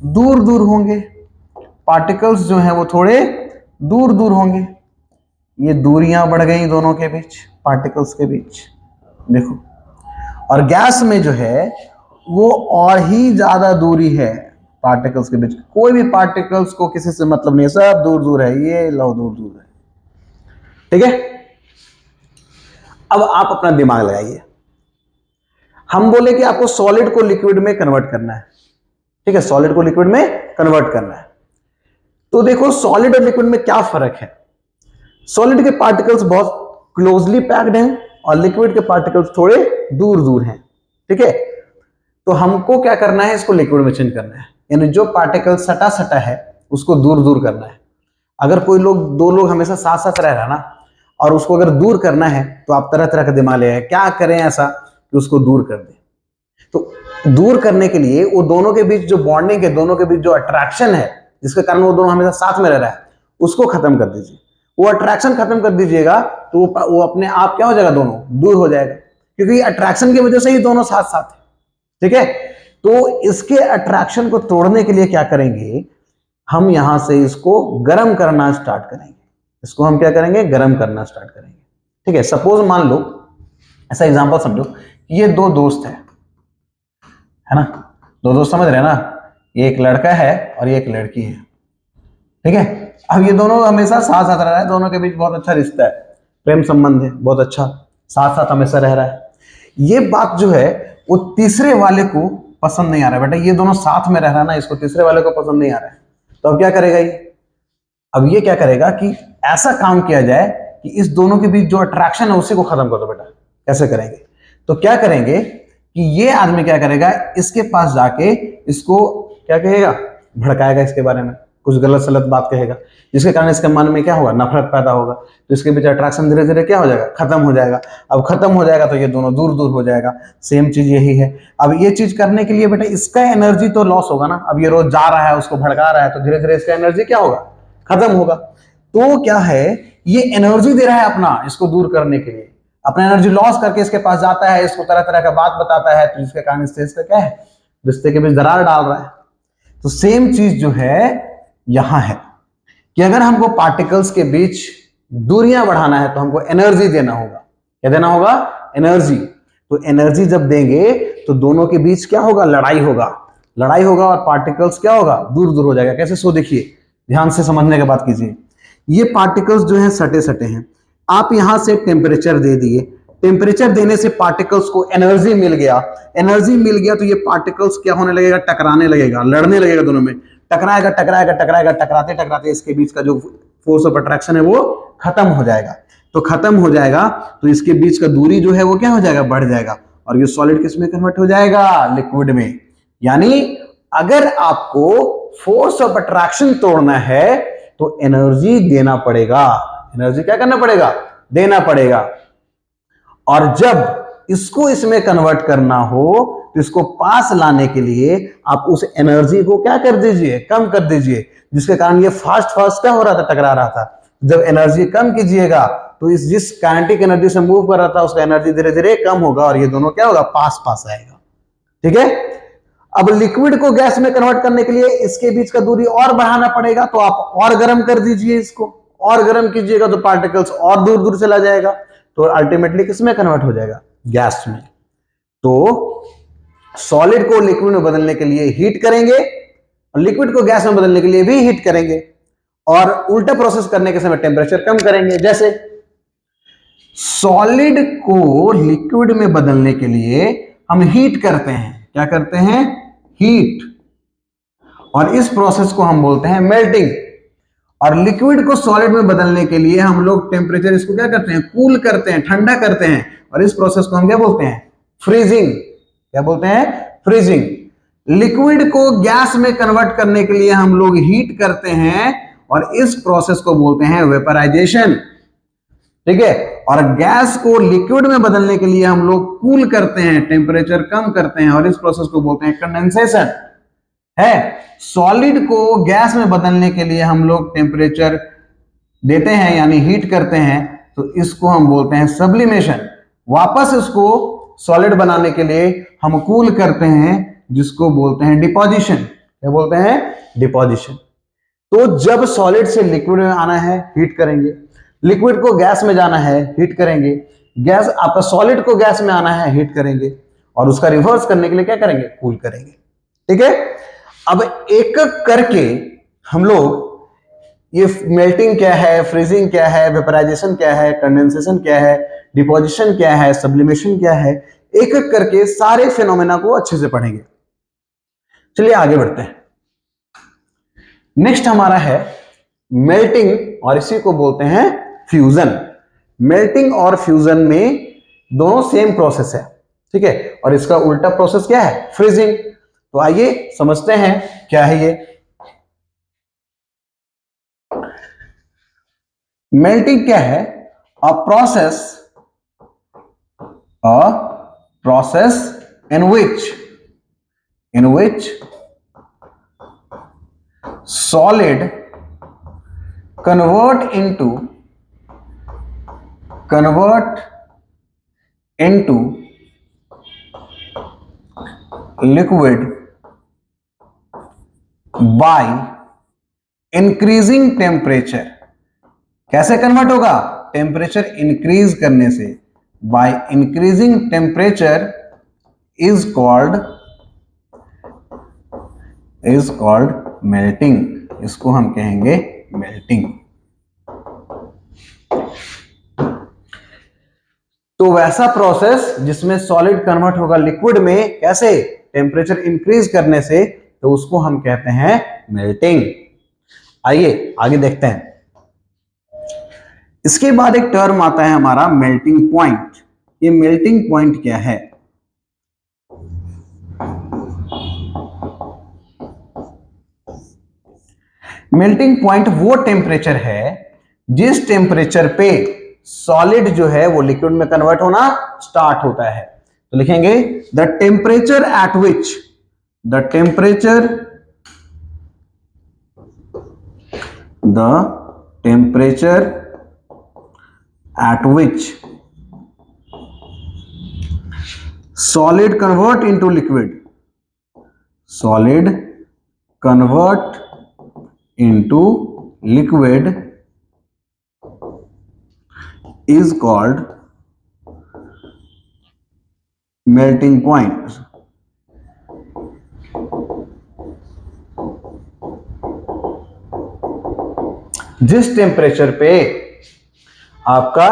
दूर दूर होंगे, पार्टिकल्स जो हैं वो थोड़े दूर दूर होंगे, ये दूरियां बढ़ गई दोनों के बीच, पार्टिकल्स के बीच देखो। और गैस में जो है वो और ही ज्यादा दूरी है पार्टिकल्स के बीच, कोई भी पार्टिकल्स को किसी से मतलब नहीं है, सब दूर दूर है, ये लो दूर दूर है। ठीक है, अब आप अपना दिमाग लगाइए, हम बोले कि आपको सॉलिड को लिक्विड में कन्वर्ट करना है। ठीक है, सॉलिड को लिक्विड में कन्वर्ट करना है, तो देखो सॉलिड और लिक्विड में क्या फर्क है। सॉलिड के पार्टिकल्स बहुत क्लोजली पैक्ड हैं और लिक्विड के पार्टिकल्स थोड़े दूर दूर हैं। ठीक है, तो हमको क्या करना है, इसको लिक्विड में चेंज करना है, यानी जो पार्टिकल सटा सटा है उसको दूर दूर करना है। अगर कोई लोग, दो लोग हमेशा साथ साथ रह रहा है ना, और उसको अगर दूर करना है तो आप तरह तरह का दिमाग ले आए, क्या करें ऐसा कि उसको दूर कर दें। तो दूर करने के लिए वो दोनों के बीच जो बॉन्डिंग है, दोनों के बीच जो अट्रैक्शन है जिसके कारण वो दोनों हमेशा साथ में रह रहा है, उसको खत्म कर दीजिए। वो अट्रैक्शन खत्म कर दीजिएगा तो वो अपने आप क्या हो जाएगा, दोनों दूर हो जाएगा, क्योंकि अट्रैक्शन की वजह से ही दोनों साथ साथ है। ठीक है, तो इसके अट्रैक्शन को तोड़ने के लिए क्या करेंगे, हम यहां से इसको गर्म करना स्टार्ट करेंगे, इसको हम क्या करेंगे, गर्म करना स्टार्ट करेंगे। ठीक है, सपोज मान लो, ऐसा एग्जांपल समझो कि ये दो दोस्त है ना, दो दोस्त समझ रहे हैं ना, एक लड़का है और एक लड़की है। ठीक है, अब ये दोनों हमेशा साथ साथ रह रहा है, दोनों के बीच बहुत अच्छा रिश्ता है, प्रेम संबंध है, बहुत अच्छा, साथ साथ हमेशा रह रहा है। ये बात जो है वो तीसरे वाले को पसंद नहीं आ रहा है, बेटा ये दोनों साथ में रह रहा है ना, इसको तीसरे वाले को पसंद नहीं आ रहा है, तो अब क्या करेगा ये, अब ये क्या करेगा कि ऐसा काम किया जाए कि इस दोनों के बीच जो अट्रैक्शन है उसी को खत्म कर दो। बेटा कैसे करेंगे, तो क्या करेंगे कि ये आदमी क्या करेगा, इसके पास जाके इसको क्या कहेगा, भड़काएगा, इसके बारे में कुछ गलत सलत बात कहेगा, जिसके कारण इसके मन में क्या होगा, नफरत पैदा होगा, तो इसके बीच अट्रैक्शन धीरे धीरे क्या हो जाएगा, खत्म हो जाएगा। अब खत्म हो जाएगा तो ये दोनों दूर दूर हो जाएगा, सेम चीज यही है। अब ये चीज करने के लिए बेटा इसका एनर्जी तो लॉस होगा ना, अब ये रोज जा रहा है उसको भड़का रहा है, तो धीरे धीरे इसका एनर्जी क्या होगा, खत्म होगा। तो क्या है, ये एनर्जी दे रहा है अपना इसको दूर करने के लिए, अपना एनर्जी लॉस करके इसके पास जाता है, इसको तरह तरह का बात बताता है, तो जिसके कारण इसका क्या है, रिश्ते के बीच दरार डाल रहा है। तो सेम चीज जो है यहां है कि अगर हमको पार्टिकल्स के बीच दूरियां बढ़ाना है तो हमको एनर्जी देना होगा। क्या देना होगा, एनर्जी। तो एनर्जी जब देंगे तो दोनों के बीच क्या होगा, लड़ाई होगा, लड़ाई होगा और पार्टिकल्स क्या होगा, दूर दूर हो जाएगा। कैसे, सो देखिए ध्यान से समझने की बात कीजिए। ये पार्टिकल्स जो है सटे सटे हैं, आप यहां से टेम्परेचर दे दिए, टेम्परेचर देने से पार्टिकल्स को एनर्जी मिल गया, एनर्जी मिल गया तो ये पार्टिकल्स क्या होने लगेगा, टकराने लगेगा, लड़ने लगेगा, दोनों में टकराएगा टकराएगा टकराएगा, टकराते टकराते इसके बीच का जो फोर्स ऑफ अट्रैक्शन है वो खत्म हो जाएगा। तो खत्म हो जाएगा तो इसके बीच का दूरी जो है वो क्या हो जाएगा, बढ़ जाएगा, और ये सॉलिड किस में कन्वर्ट हो जाएगा, लिक्विड में। यानी अगर आपको फोर्स ऑफ अट्रैक्शन तोड़ना है तो एनर्जी देना पड़ेगा, एनर्जी क्या करना पड़ेगा, देना पड़ेगा। और जब इसको इसमें कन्वर्ट करना हो तो इसको पास लाने के लिए आप उस एनर्जी को क्या कर दीजिए, कम कर दीजिए, जिसके कारण ये फास्ट फास्ट क्या हो रहा था, टकरा रहा था। जब एनर्जी कम कीजिएगा तो इस जिस काइनेटिक एनर्जी से मूव कर रहा था उसका एनर्जी धीरे धीरे कम होगा और ये दोनों क्या होगा, पास पास आएगा। ठीक है, अब लिक्विड को गैस में कन्वर्ट करने के लिए इसके बीच का दूरी और बढ़ाना पड़ेगा, तो आप और गर्म कर दीजिए, इसको और गर्म कीजिएगा तो पार्टिकल्स और दूर दूर चला जाएगा, तो अल्टीमेटली किसमें कन्वर्ट हो जाएगा, गैस में। तो सॉलिड को लिक्विड में बदलने के लिए हीट करेंगे, लिक्विड को गैस में बदलने के लिए भी हीट करेंगे, और उल्टा प्रोसेस करने के समय टेम्परेचर कम करेंगे। जैसे सॉलिड को लिक्विड में बदलने के लिए हम हीट करते हैं, क्या करते हैं, हीट, और इस प्रोसेस को हम बोलते हैं मेल्टिंग। और लिक्विड को सॉलिड में बदलने के लिए हम लोग टेम्परेचर इसको क्या करते हैं, कूल करते हैं, ठंडा करते हैं, और इस प्रोसेस को हम क्या बोलते हैं, फ्रीजिंग। क्या बोलते हैं, फ्रीजिंग। लिक्विड को गैस में कन्वर्ट करने के लिए हम लोग हीट करते हैं, और इस प्रोसेस को बोलते हैं वेपराइजेशन, ठीक है। और गैस को लिक्विड में बदलने के लिए हम लोग कूल करते हैं, टेम्परेचर कम करते हैं, और इस प्रोसेस को बोलते हैं कंडेंसेशन है। सॉलिड को गैस में बदलने के लिए हम लोग टेम्परेचर देते हैं यानी हीट करते हैं, तो इसको हम बोलते हैं सब्लिमेशन। वापस इसको सॉलिड बनाने के लिए हम कूल करते हैं, जिसको बोलते हैं डिपोजिशन। क्या बोलते हैं, डिपोजिशन। तो जब सॉलिड से लिक्विड में आना है हीट करेंगे, लिक्विड को गैस में जाना है हीट करेंगे, गैस आपका सॉलिड को गैस में आना है हीट करेंगे, और उसका रिवर्स करने के लिए क्या करेंगे, कूल करेंगे, ठीक है। अब एक एक करके हम लोग ये मेल्टिंग क्या है, फ्रीजिंग क्या है, वेपराइजेशन क्या है, कंडेंसेशन क्या है, डिपोजिशन क्या है, सब्लिमेशन क्या है, एक एक करके सारे फिनोमेना को अच्छे से पढ़ेंगे। चलिए आगे बढ़ते हैं। नेक्स्ट हमारा है मेल्टिंग, और इसी को बोलते हैं फ्यूजन। मेल्टिंग और फ्यूजन में दोनों सेम प्रोसेस है, ठीक है, और इसका उल्टा प्रोसेस क्या है, फ्रीजिंग। तो आइए समझते हैं क्या है ये। मेल्टिंग क्या है, a process in which solid convert into liquid by increasing temperature। कैसे कन्वर्ट होगा, टेम्परेचर इंक्रीज करने से, by increasing temperature is called melting. इसको हम कहेंगे मेल्टिंग। तो वैसा प्रोसेस जिसमें सॉलिड कन्वर्ट होगा लिक्विड में, कैसे, टेम्परेचर इंक्रीज करने से, तो उसको हम कहते हैं मेल्टिंग। आइए आगे देखते हैं। इसके बाद एक टर्म आता है हमारा मेल्टिंग पॉइंट। ये मेल्टिंग पॉइंट क्या है, मेल्टिंग पॉइंट वो टेम्परेचर है जिस टेम्परेचर पे सॉलिड जो है वो लिक्विड में कन्वर्ट होना स्टार्ट होता है। तो लिखेंगे the temperature at which solid convert into liquid is called melting point। जिस टेम्परेचर पे आपका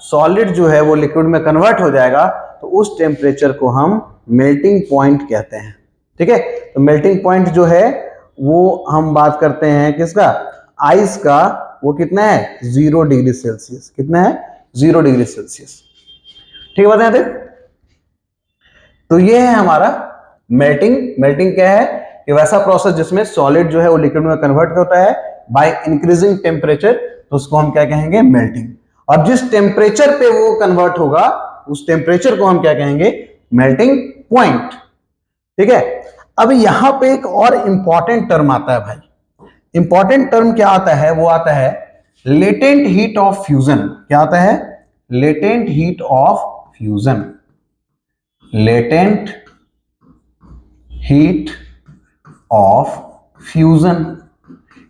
सॉलिड जो है वो लिक्विड में कन्वर्ट हो जाएगा, तो उस टेम्परेचर को हम मेल्टिंग पॉइंट कहते हैं, ठीक है। तो मेल्टिंग पॉइंट जो है वो हम बात करते हैं किसका, आइस का। वो कितना है, 0 डिग्री सेल्सियस। कितना है, 0 डिग्री सेल्सियस, ठीक है, बताएं थे। तो ये है हमारा मेल्टिंग। मेल्टिंग क्या है, कि वैसा प्रोसेस जिसमें सॉलिड जो है वो लिक्विड में कन्वर्ट होता है बाय इंक्रीजिंग टेम्परेचर, तो उसको हम क्या कहेंगे, मेल्टिंग। और जिस टेम्परेचर पे वो कन्वर्ट होगा उस टेम्परेचर को हम क्या कहेंगे, मेल्टिंग पॉइंट, ठीक है। अब यहां पे एक और इंपॉर्टेंट टर्म आता है भाई। इंपॉर्टेंट टर्म क्या आता है, वो आता है लेटेंट हीट ऑफ फ्यूजन। क्या आता है, latent heat of fusion. Latent heat of fusion.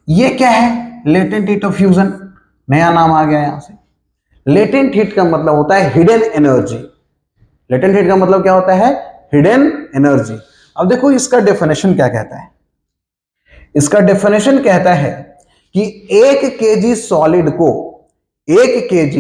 ये क्या है? लेटेंट हीट ऑफ फ्यूजन, नया नाम आ गया यहां से। लेटेंट हीट का मतलब होता है हिडन एनर्जी। लेटेंट हीट का मतलब क्या होता है? Hidden energy. अब देखो इसका डेफिनेशन क्या कहता है। इसका डेफिनेशन कहता है कि 1 kg सॉलिड को 1 kg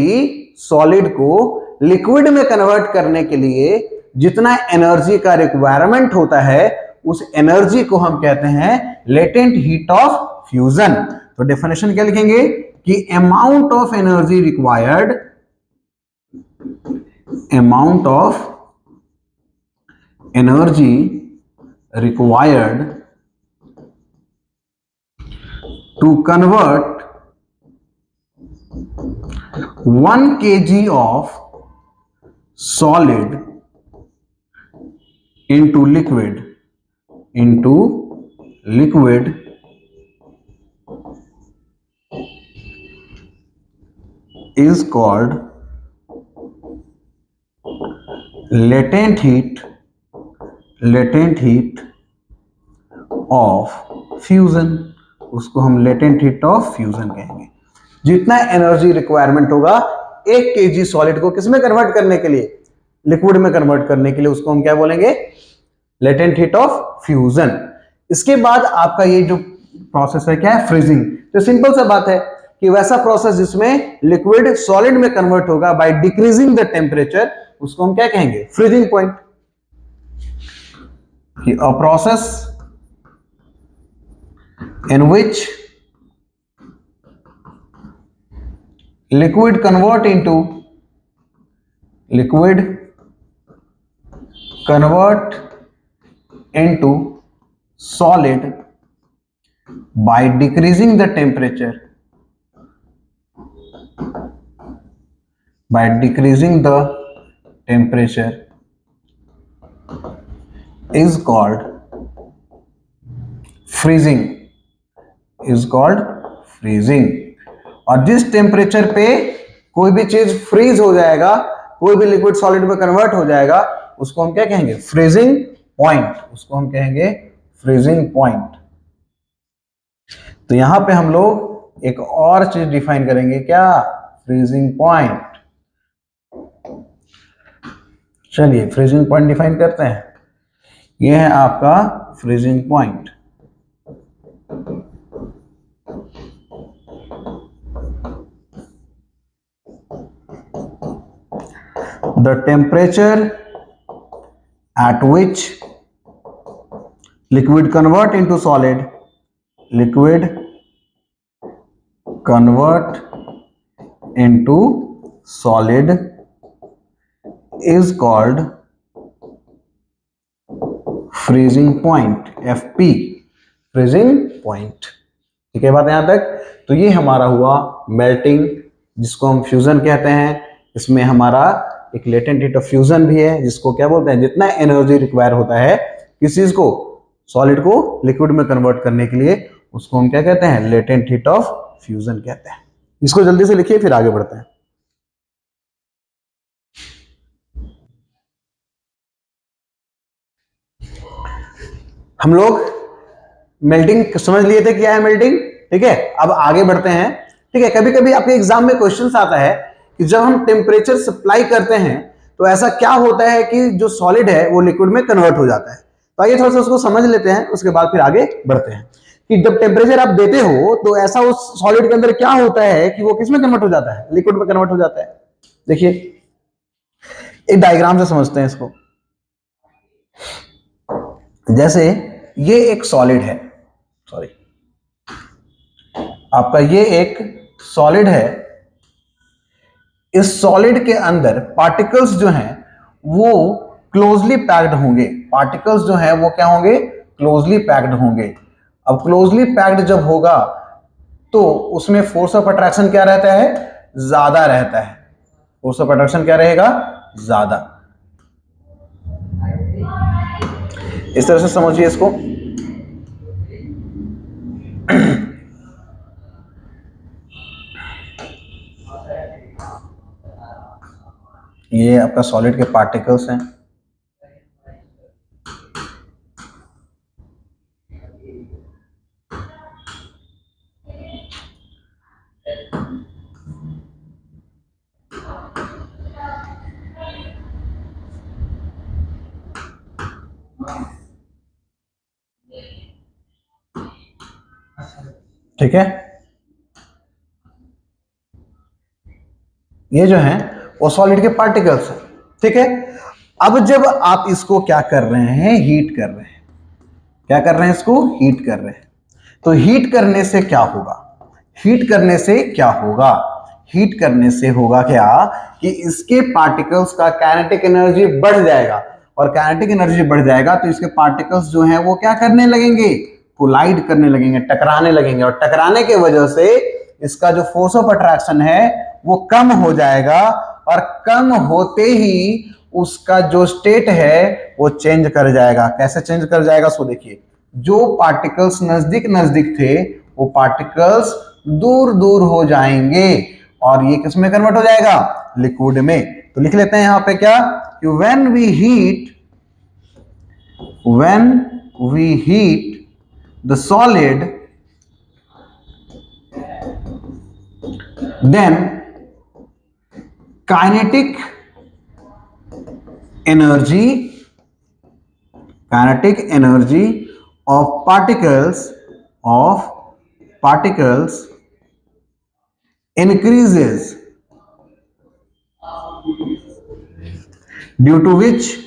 सॉलिड को लिक्विड में कन्वर्ट करने के लिए जितना एनर्जी का रिक्वायरमेंट होता है, उस एनर्जी को हम कहते हैं लेटेंट हीट ऑफ फ्यूजन। तो डेफिनेशन क्या लिखेंगे कि amount of energy required, amount of energy required to convert 1 kg of solid into liquid is called latent heat of fusion. उसको हम लेटेंट हीट ऑफ फ्यूजन कहेंगे। जितना एनर्जी रिक्वायरमेंट होगा 1 kg solid को किसमें कन्वर्ट करने के लिए? लिक्विड में कन्वर्ट करने के लिए, उसको हम क्या बोलेंगे? Latent heat of fusion. इसके बाद आपका ये जो प्रोसेस है क्या है? फ्रीजिंग। तो सिंपल सा बात है कि वैसा प्रोसेस जिसमें लिक्विड सॉलिड में कन्वर्ट होगा बाय डिक्रीजिंग द टेम्परेचर, उसको हम क्या कहेंगे? Freezing point. A process in which liquid convert into solid by decreasing the temperature, is called freezing, और जिस टेम्परेचर पे कोई भी चीज फ्रीज हो जाएगा, कोई भी लिक्विड सॉलिड में कन्वर्ट हो जाएगा, उसको हम क्या कहेंगे? Freezing point. उसको हम कहेंगे फ्रीजिंग पॉइंट। तो यहां पे हम लोग एक और चीज डिफाइन करेंगे, क्या? Freezing point. चलिए फ्रीजिंग पॉइंट डिफाइन करते हैं। यह है आपका freezing point. The temperature at which liquid convert into solid is called freezing point, FP, freezing point। ठीक है बात यहां तक? तो ये हमारा हुआ मेल्टिंग, जिसको हम फ्यूजन कहते हैं। इसमें हमारा एक लेटेंट हीट ऑफ फ्यूजन भी है, जिसको क्या बोलते हैं? जितना एनर्जी रिक्वायर होता है किस चीज को? सॉलिड को लिक्विड में कन्वर्ट करने के लिए, उसको हम क्या कहते हैं? लेटेंट हीट ऑफ फ्यूजन कहते हैं। इसको जल्दी से लिखिए, फिर आगे बढ़ते हैं। हम लोग मेल्टिंग समझ लिए थे, क्या है मेल्टिंग? ठीक है, अब आगे बढ़ते हैं। ठीक है, कभी कभी आपके एग्जाम में क्वेश्चन आता है कि जब हम टेम्परेचर सप्लाई करते हैं तो ऐसा क्या होता है कि जो सॉलिड है वो लिक्विड में कन्वर्ट हो जाता है। तो आइए थोड़ा सा उसको समझ लेते हैं, उसके बाद फिर आगे बढ़ते हैं कि जब टेम्परेचर आप देते हो तो ऐसा उस सॉलिड के अंदर क्या होता है कि वो किस में कन्वर्ट हो जाता है? लिक्विड में कन्वर्ट हो जाता है। देखिए एक डायग्राम से समझते हैं इसको। जैसे ये एक सॉलिड है, सॉरी आपका ये एक सॉलिड है। इस सॉलिड के अंदर पार्टिकल्स जो हैं वो क्लोजली पैक्ड होंगे। पार्टिकल्स जो हैं वो क्या होंगे? क्लोजली पैक्ड होंगे। अब क्लोजली पैक्ड जब होगा तो उसमें फोर्स ऑफ अट्रैक्शन क्या रहता है? ज्यादा रहता है। फोर्स ऑफ अट्रैक्शन क्या रहेगा? ज्यादा। इस तरह से समझिए इसको। ये आपका सॉलिड के पार्टिकल्स हैं। ठीक है, ये जो है वो सॉलिड के पार्टिकल्स हैं। ठीक है, अब जब आप इसको क्या कर रहे हैं, हीट कर रहे हैं, क्या कर रहे हैं, इसको हीट कर रहे हैं, तो हीट करने से क्या होगा, हीट करने से क्या होगा, हीट करने से होगा क्या कि इसके पार्टिकल्स का काइनेटिक एनर्जी बढ़ जाएगा, और काइनेटिक एनर्जी बढ़ जाएगा तो इसके पार्टिकल्स जो हैं वो क्या करने लगेंगे, कोलाइड करने लगेंगे, टकराने लगेंगे, और टकराने के वजह से इसका जो फोर्स ऑफ अट्रैक्शन है वो कम हो जाएगा, और कम होते ही उसका जो स्टेट है वो चेंज कर जाएगा। कैसे चेंज कर जाएगा, सो देखिए, जो पार्टिकल्स नजदीक नजदीक थे वो पार्टिकल्स दूर दूर हो जाएंगे, और ये किस में कन्वर्ट हो जाएगा, लिक्विड में। तो लिख लेते हैं यहां पे क्या कि when we heat the solid, then kinetic energy of particles increases, due to which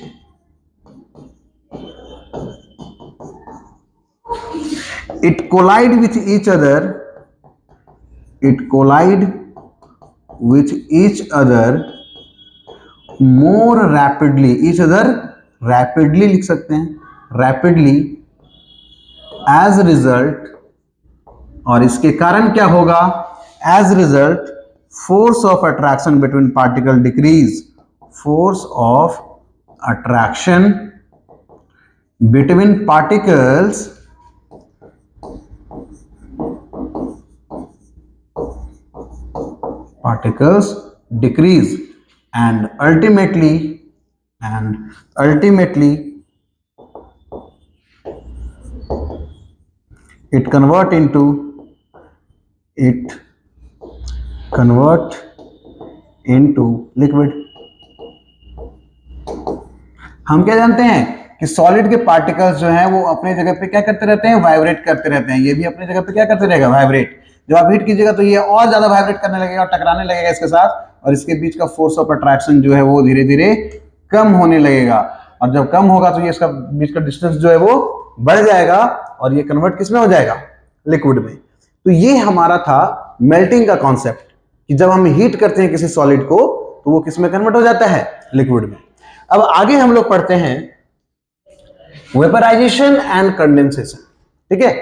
it collide with each other, more rapidly, लिख सकते हैं, rapidly, as result, और इसके कारण क्या होगा, as result force of attraction between particle decrease, force of attraction between particles decrease, and ultimately it convert into liquid। हम क्या जानते हैं कि सॉलिड के पार्टिकल्स जो हैं वो अपने जगह पे क्या करते रहते हैं, वाइब्रेट करते रहते हैं, ये भी अपने जगह पे क्या करते रहेगा, वाइब्रेट। जब आप हीट कीजिएगा तो ये और ज्यादा वाइब्रेट करने लगेगा और टकराने लगेगा इसके साथ, और इसके बीच का फोर्स ऑफ अट्रैक्शन जो है वो धीरे धीरे कम होने लगेगा, और जब कम होगा तो ये इसका बीच का डिस्टेंस जो है वो बढ़ जाएगा, और ये कन्वर्ट किसमें हो जाएगा, लिक्विड में। तो ये हमारा था मेल्टिंग का कॉन्सेप्ट, कि जब हम हीट करते हैं किसी सॉलिड को तो वो किसमें कन्वर्ट हो जाता है, लिक्विड में। अब आगे हम लोग पढ़ते हैं वेपराइजेशन एंड कंडेंसेशन। ठीक है,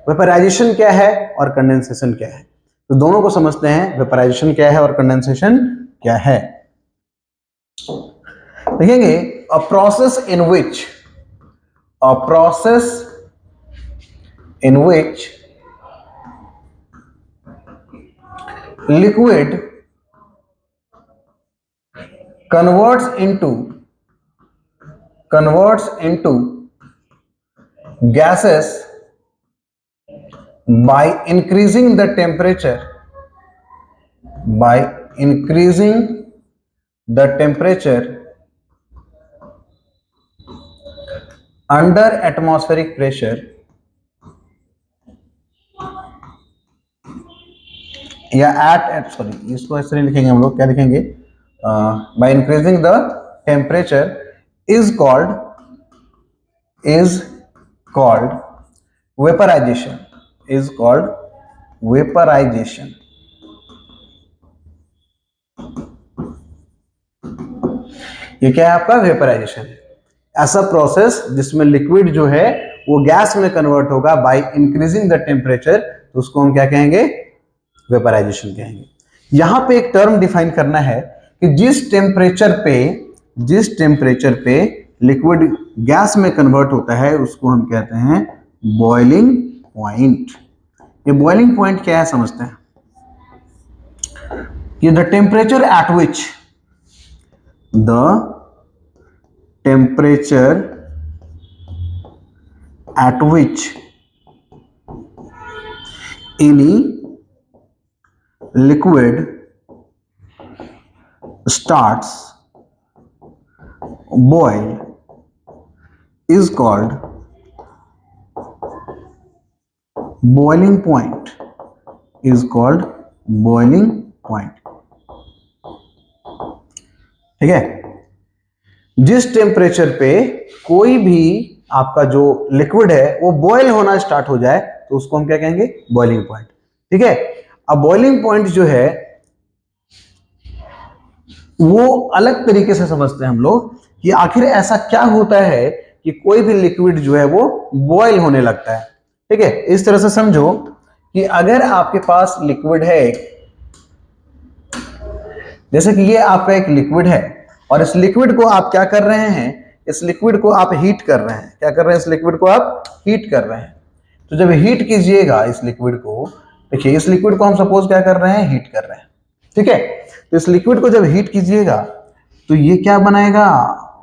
वेपराइजेशन क्या है और कंडेंसेशन क्या है, तो दोनों को समझते हैं, वेपराइजेशन क्या है और कंडेंसेशन क्या है। देखेंगे, a process in which liquid converts into gases by increasing the temperature under atmospheric pressure, या एट सॉरी इसको ऐसे नहीं लिखेंगे हम लोग, क्या लिखेंगे, by increasing the temperature is called vaporization, ये क्या है आपका, वेपराइजेशन है। ऐसा प्रोसेस जिसमें लिक्विड जो है वो गैस में कन्वर्ट होगा बाय इंक्रीजिंग द टेम्परेचर, तो उसको हम क्या कहेंगे, वेपराइजेशन कहेंगे। यहां पे एक टर्म डिफाइन करना है कि जिस टेम्परेचर पे लिक्विड गैस में कन्वर्ट होता है उसको हम कहते हैं बॉइलिंग पॉइंट। ये बॉइलिंग पॉइंट क्या है समझते हैं, कि the temperature at which any liquid starts boil is called boiling point, is called boiling point. ठीक है, जिस टेम्परेचर पे कोई भी आपका जो लिक्विड है वो बॉयल होना स्टार्ट हो जाए तो उसको हम क्या कहेंगे, बॉइलिंग पॉइंट। ठीक है, अब बॉइलिंग पॉइंट जो है वो अलग तरीके से समझते हैं हम लोग कि आखिर ऐसा क्या होता है कि कोई भी लिक्विड जो है वो बॉयल होने लगता है। ठीक है, इस तरह से समझो कि अगर आपके पास लिक्विड है, जैसे कि ये आपका एक लिक्विड है और इस लिक्विड को आप क्या कर रहे हैं, इस लिक्विड को आप हीट कर रहे हैं। क्या कर रहे हैं, इस लिक्विड को आप हीट कर रहे हैं। तो जब हीट कीजिएगा इस लिक्विड को, देखिए इस लिक्विड को हम सपोज क्या कर रहे हैं, हीट कर रहे हैं। ठीक है, तो इस लिक्विड को जब हीट कीजिएगा तो ये क्या बनाएगा,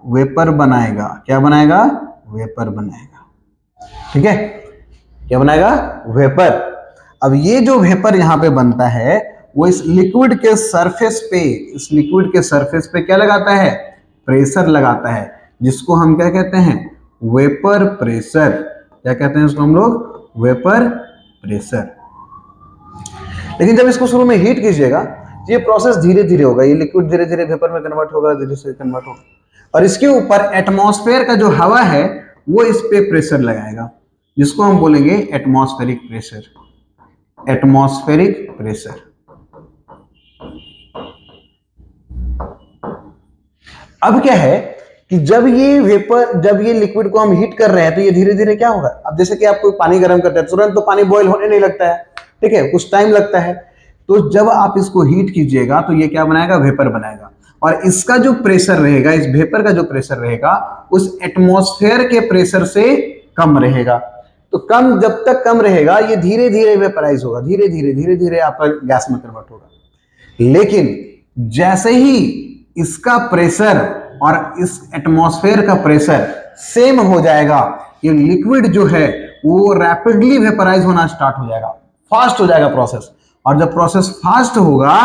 वेपर बनाएगा। क्या बनाएगा, वेपर बनाएगा। ठीक है, क्या बनाएगा, वेपर। अब ये जो वेपर यहां पे बनता है वो इस लिक्विड के सरफेस पे, इस लिक्विड के सरफेस पे क्या लगाता है, प्रेशर लगाता है, जिसको हम क्या कहते हैं, वेपर प्रेशर। क्या कहते हैं इसको हम लोग, वेपर प्रेशर। लेकिन जब इसको शुरू में हीट कीजिएगा ये प्रोसेस धीरे धीरे होगा, ये लिक्विड धीरे धीरे वेपर में कन्वर्ट होगा, धीरे से कन्वर्ट होगा, और इसके ऊपर एटमॉस्फेयर का जो हवा है वो इस पे प्रेशर लगाएगा, जिसको हम बोलेंगे एटमॉस्फेरिक प्रेशर। Atmospheric pressure. अब क्या है कि जब ये वेपर, जब ये लिक्विड को हम हीट कर रहे हैं तो ये धीरे धीरे क्या होगा, अब जैसे कि आप कोई पानी गर्म करते हैं तुरंत तो पानी बॉयल होने नहीं लगता है। ठीक है, कुछ टाइम लगता है। तो जब आप इसको हीट कीजिएगा तो ये क्या बनाएगा, वेपर बनाएगा, और इसका जो प्रेशर रहेगा, इस वेपर का जो प्रेशर रहेगा उस एटमॉस्फेयर के प्रेशर से कम रहेगा। तो कम, जब तक कम रहेगा ये धीरे धीरे वेपराइज होगा, धीरे धीरे धीरे धीरे आपका गैस में कन्वर्ट होगा। लेकिन जैसे ही इसका प्रेशर और इस एटमॉस्फेयर का प्रेशर सेम हो जाएगा, ये लिक्विड जो है वो रैपिडली वेपराइज होना स्टार्ट हो जाएगा, फास्ट हो जाएगा प्रोसेस। और जब प्रोसेस फास्ट होगा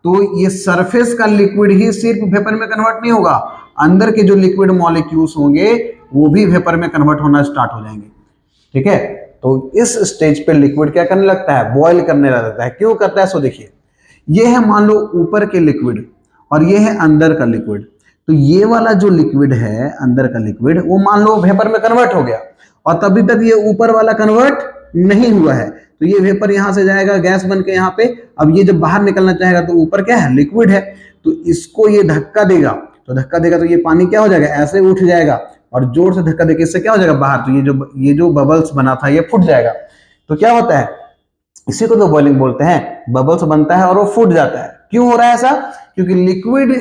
तो ये सरफेस का लिक्विड ही सिर्फ वेपर में कन्वर्ट नहीं होगा, अंदर के जो लिक्विड मॉलिक्यूल्स होंगे वो भी वेपर में कन्वर्ट होना स्टार्ट हो जाएंगे। ठीक है, तो इस स्टेज पे लिक्विड क्या करने लगता है, बॉयल करने लगता है। क्यों करता है, सो देखिए, ये है मान लो ऊपर के लिक्विड और ये है अंदर का लिक्विड। तो ये वाला जो लिक्विड है, अंदर का लिक्विड, वो मान लो वेपर में कन्वर्ट हो गया और तभी तक ये ऊपर वाला कन्वर्ट नहीं हुआ है। तो ये वेपर यहां से जाएगा गैस बन के यहाँ पे। अब ये जब बाहर निकलना चाहेगा तो ऊपर क्या है, लिक्विड है, तो इसको ये धक्का देगा, तो धक्का देगा तो ये पानी क्या हो जाएगा, ऐसे उठ जाएगा और जोर से धक्का देके इससे क्या हो जाएगा बाहर, तो ये जो बबल्स बना था ये फूट जाएगा। तो क्या होता है, इसी को तो बॉइलिंग बोलते हैं, बबल्स बनता है और वो फूट जाता है। क्यों हो रहा है ऐसा, क्योंकि लिक्विड,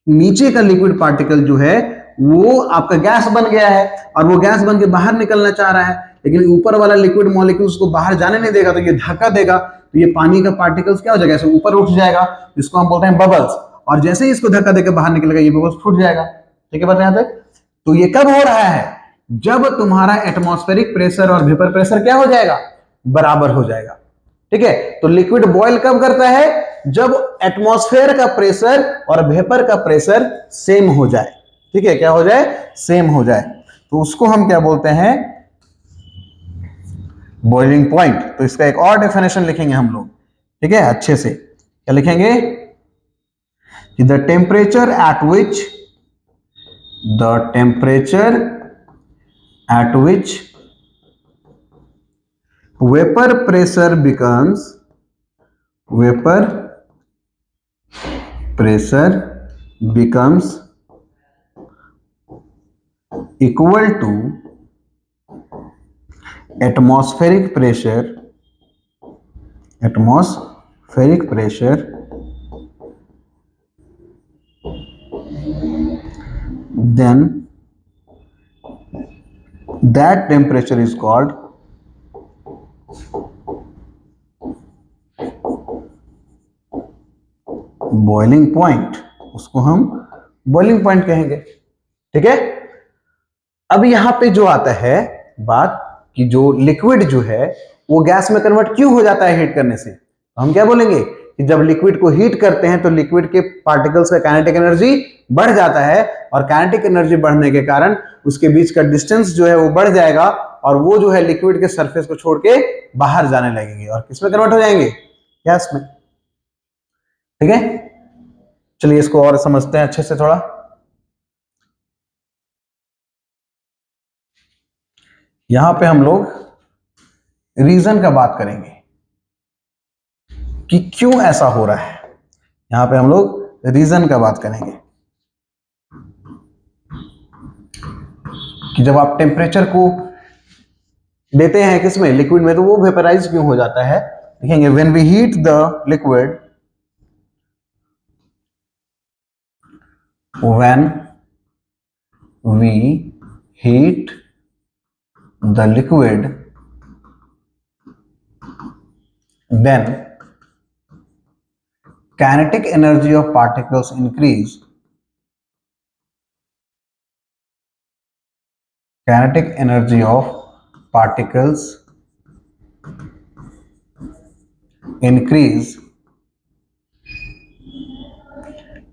नीचे का लिक्विड पार्टिकल जो है वो आपका गैस बन गया है और वो गैस बन के बाहर निकलना चाह रहा है, लेकिन ऊपर वाला लिक्विड मॉलिक्यूल्स को बाहर जाने नहीं देगा, तो ये धक्का देगा तो ये पानी का पार्टिकल्स क्या हो जाएगा, ऐसे ऊपर उठ जाएगा, जिसको हम बोलते हैं बबल्स, और जैसे ही इसको धक्का देकर बाहर निकलेगा ये बबल्स फूट जाएगा। ठीक है, बात यहां तक। तो ये कब हो रहा है, जब तुम्हारा एटमॉस्फेरिक प्रेशर और वेपर प्रेशर क्या हो जाएगा, बराबर हो जाएगा। ठीक है, तो लिक्विड बॉयल कब करता है, जब एटमॉस्फेयर का प्रेशर और वेपर का प्रेशर सेम हो जाए। ठीक है, क्या हो जाए, सेम हो जाए, तो उसको हम क्या बोलते हैं, बॉइलिंग पॉइंट। तो इसका एक और डेफिनेशन लिखेंगे हम लोग। ठीक है, अच्छे से क्या लिखेंगे, कि the temperature at which vapor pressure becomes equal to atmospheric pressure, then that temperature is called boiling point. उसको हम बॉइलिंग पॉइंट कहेंगे। ठीक है, अब यहां पे जो आता है बात कि जो लिक्विड जो है वो गैस में कन्वर्ट क्यों हो जाता है हीट करने से, तो हम क्या बोलेंगे कि जब लिक्विड को हीट करते हैं तो लिक्विड के पार्टिकल्स का काइनेटिक एनर्जी बढ़ जाता है, और काइनेटिक एनर्जी बढ़ने के कारण उसके बीच का डिस्टेंस जो है वो बढ़ जाएगा, और वो जो है लिक्विड के सरफेस को छोड़ के बाहर जाने लगेंगे और किसमें कन्वर्ट हो जाएंगे, गैस में। ठीक है, चलिए इसको और समझते हैं अच्छे से थोड़ा। यहां पे हम लोग रीजन का बात करेंगे कि क्यों ऐसा हो रहा है। यहां पे हम लोग रीजन का बात करेंगे कि जब आप टेम्परेचर को देते हैं किसमें, लिक्विड में, तो वो वेपराइज क्यों हो जाता है। देखेंगे, when we heat the liquid, when we heat the liquid, then kinetic energy of particles increase, kinetic energy of particles increase,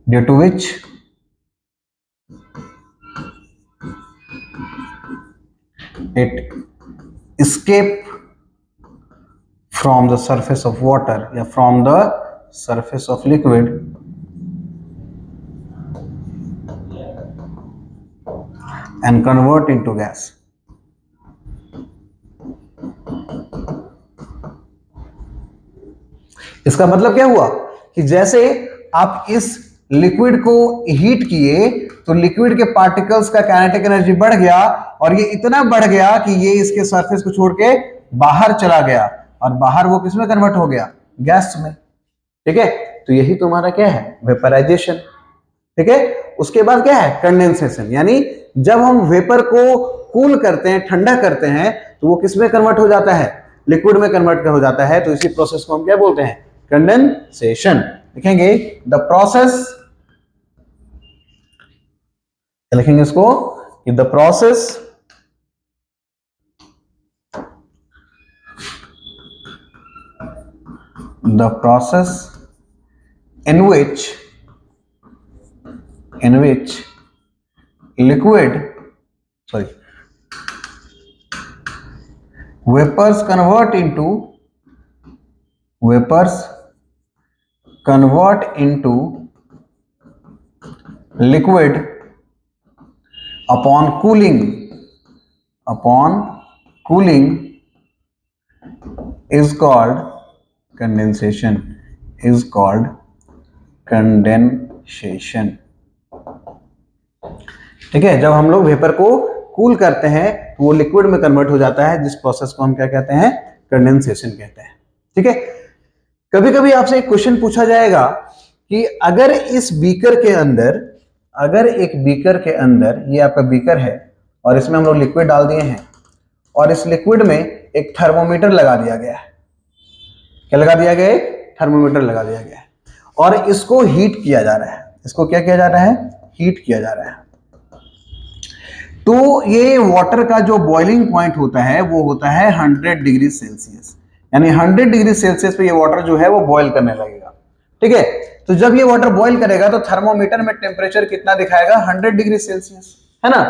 due to which it escape from the surface of water या from the surface of liquid and convert into gas. इसका मतलब क्या हुआ कि जैसे आप इस liquid को हीट किए तो लिक्विड के पार्टिकल्स का काइनेटिक एनर्जी बढ़ गया, और ये इतना बढ़ गया कि ये इसके सरफेस को छोड़ के बाहर चला गया, और बाहर वो किसमें कन्वर्ट हो गया, गैस में। ठीक है, तो यही तुम्हारा क्या है, वेपराइजेशन। ठीक है, उसके बाद क्या है, कंडेंसेशन, यानी जब हम वेपर को कूल करते हैं, ठंडा करते हैं, तो वो किसमें कन्वर्ट हो जाता है, लिक्विड में कन्वर्ट हो जाता है। तो इसी प्रोसेस को हम क्या बोलते हैं, कंडेंसेशन। लिखेंगे द प्रोसेस, लिखेंगे इसको कि the process in which liquid, sorry, vapors convert into liquid upon cooling is called condensation, ठीक है, जब हम लोग वेपर को कूल करते हैं तो वो लिक्विड में कन्वर्ट हो जाता है, जिस प्रोसेस को हम क्या कहते हैं, कंडेंसेशन कहते हैं। ठीक है, कभी कभी आपसे एक क्वेश्चन पूछा जाएगा कि अगर इस बीकर के अंदर, अगर एक बीकर के अंदर, ये आपका बीकर है और इसमें हम लोग लिक्विड डाल दिए हैं, और इस लिक्विड में एक थर्मोमीटर लगा दिया गया है, क्या लगा दिया गया, एक थर्मोमीटर लगा दिया गया है, और इसको हीट किया जा रहा है। इसको क्या किया जा रहा है, हीट किया जा रहा है। तो ये वाटर का जो बॉइलिंग पॉइंट होता है वो होता है 100 डिग्री सेल्सियस, यानी 100 डिग्री सेल्सियस पे ये वाटर जो है वो बॉईल करने लगेगा। ठीक है, तो जब ये वाटर बॉईल करेगा तो थर्मोमीटर में टेम्परेचर कितना दिखाएगा, 100 डिग्री सेल्सियस, है ना।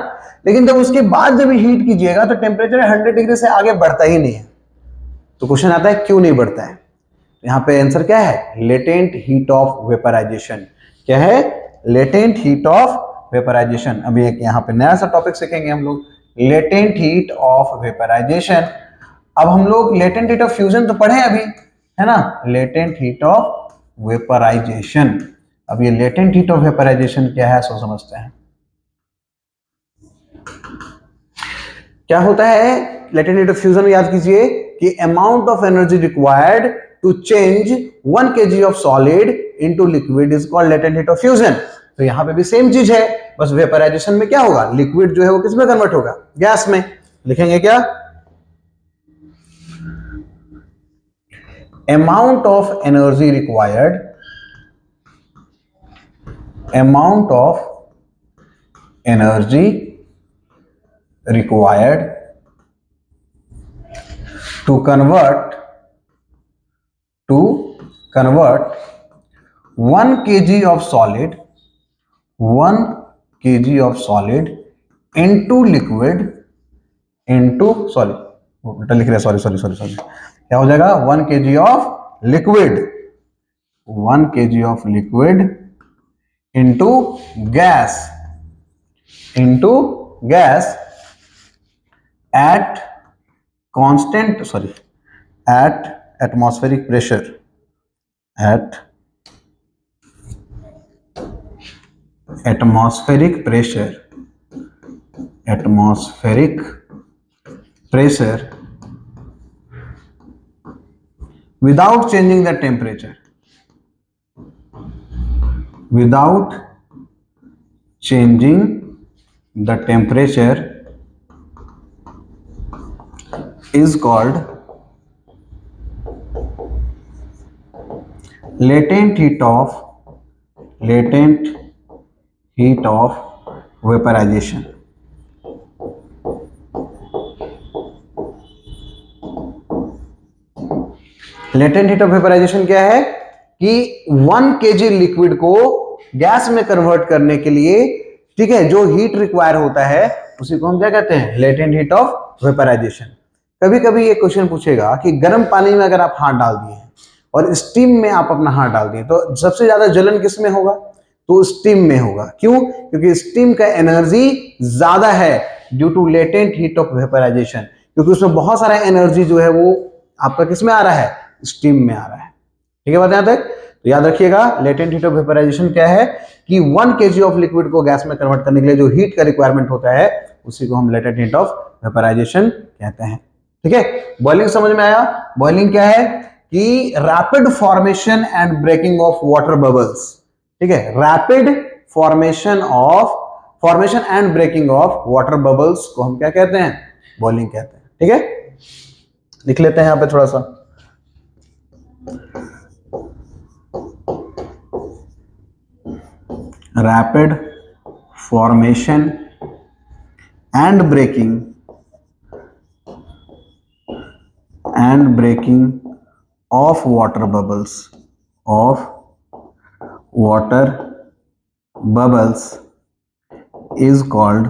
लेकिन जब उसके बाद जब हीट कीजिएगा तो टेम्परेचर 100 डिग्री से आगे बढ़ता ही नहीं है। तो क्वेश्चन आता है क्यों नहीं बढ़ता है। यहाँ पे आंसर क्या है, लेटेंट हीट ऑफ वेपराइजेशन। क्या है, लेटेंट हीट ऑफ वेपराइजेशन। अभी एक यहाँ पे नया सा टॉपिक सीखेंगे हम लोग, लेटेंट हीट ऑफ वेपराइजेशन। अब हम लोग लेटेंट हीट ऑफ फ्यूजन तो पढ़े अभी, है ना, लेटेंट हीट ऑफ वेपराइजेशन। अब ये लेटेंट हीट ऑफ वेपराइजेशन क्या है, सो समझते हैं। क्या होता है लेटेंट हीट ऑफ फ्यूजन में, याद कीजिए कि amount of energy required to change 1 kg of solid into liquid is called latent heat of fusion. तो यहां पे भी सेम चीज है, बस वेपराइजेशन में क्या होगा, लिक्विड जो है वो किसमें कन्वर्ट होगा, गैस में। लिखेंगे क्या, amount of energy required, amount of energy required to convert convert 1 kg of solid, 1 kg of solid into liquid, into sorry उल्टा लिख रहे, सॉरी क्या हो जाएगा, 1 kg of liquid, 1 kg of liquid into gas, at constant, sorry, at atmospheric pressure, at atmospheric pressure without changing the temperature, without changing the temperature is called latent heat of vaporization. Latent heat of vaporization क्या है कि 1 kg liquid को gas में convert करने के लिए, ठीक है, जो हीट रिक्वायर होता है उसी को हम क्या कहते हैं, लेटेंट हीट ऑफ वेपराइजेशन। कभी कभी ये क्वेश्चन पूछेगा कि गर्म पानी में अगर आप हाथ डाल दिए हैं और स्टीम में आप अपना हाथ डाल दिए तो सबसे ज्यादा जलन किस में होगा, तो स्टीम में होगा। क्यों? क्योंकि स्टीम का एनर्जी ज्यादा है due to latent heat of vaporization, क्योंकि उसमें बहुत सारा एनर्जी जो है वो आपका किस में आ रहा है, स्टीम में आ रहा है। ठीक है बात यहां तक? तो याद रखिएगा लेटेंट हीट ऑफ वेपराइजेशन क्या है कि 1 kg ऑफ लिक्विड को गैस में कन्वर्ट करने के लिए जो हीट का रिक्वायरमेंट होता है उसी को हम लेटेंट हीट ऑफ वेपराइजेशन कहते हैं। ठीक है, बॉइलिंग समझ में आया? बॉइलिंग क्या है कि rapid formation and breaking of water bubbles. ठीक है, rapid formation and breaking of water bubbles को हम क्या कहते हैं, बॉइलिंग कहते हैं। ठीक है, लिख लेते हैं यहां पे थोड़ा सा। Rapid formation and breaking of water bubbles is called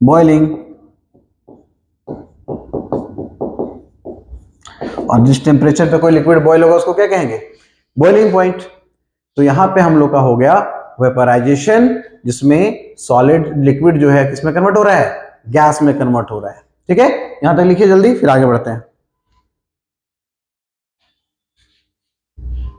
boiling। और जिस टेम्परेचर पे कोई लिक्विड बॉयल होगा उसको क्या कहेंगे, बॉइलिंग पॉइंट। तो यहां पे हम लोग का हो गया वेपराइजेशन, जिसमें सॉलिड लिक्विड जो है किसमें कन्वर्ट हो रहा है, गैस में कन्वर्ट हो रहा है। ठीक है, यहां तक लिखिए जल्दी, फिर आगे बढ़ते हैं।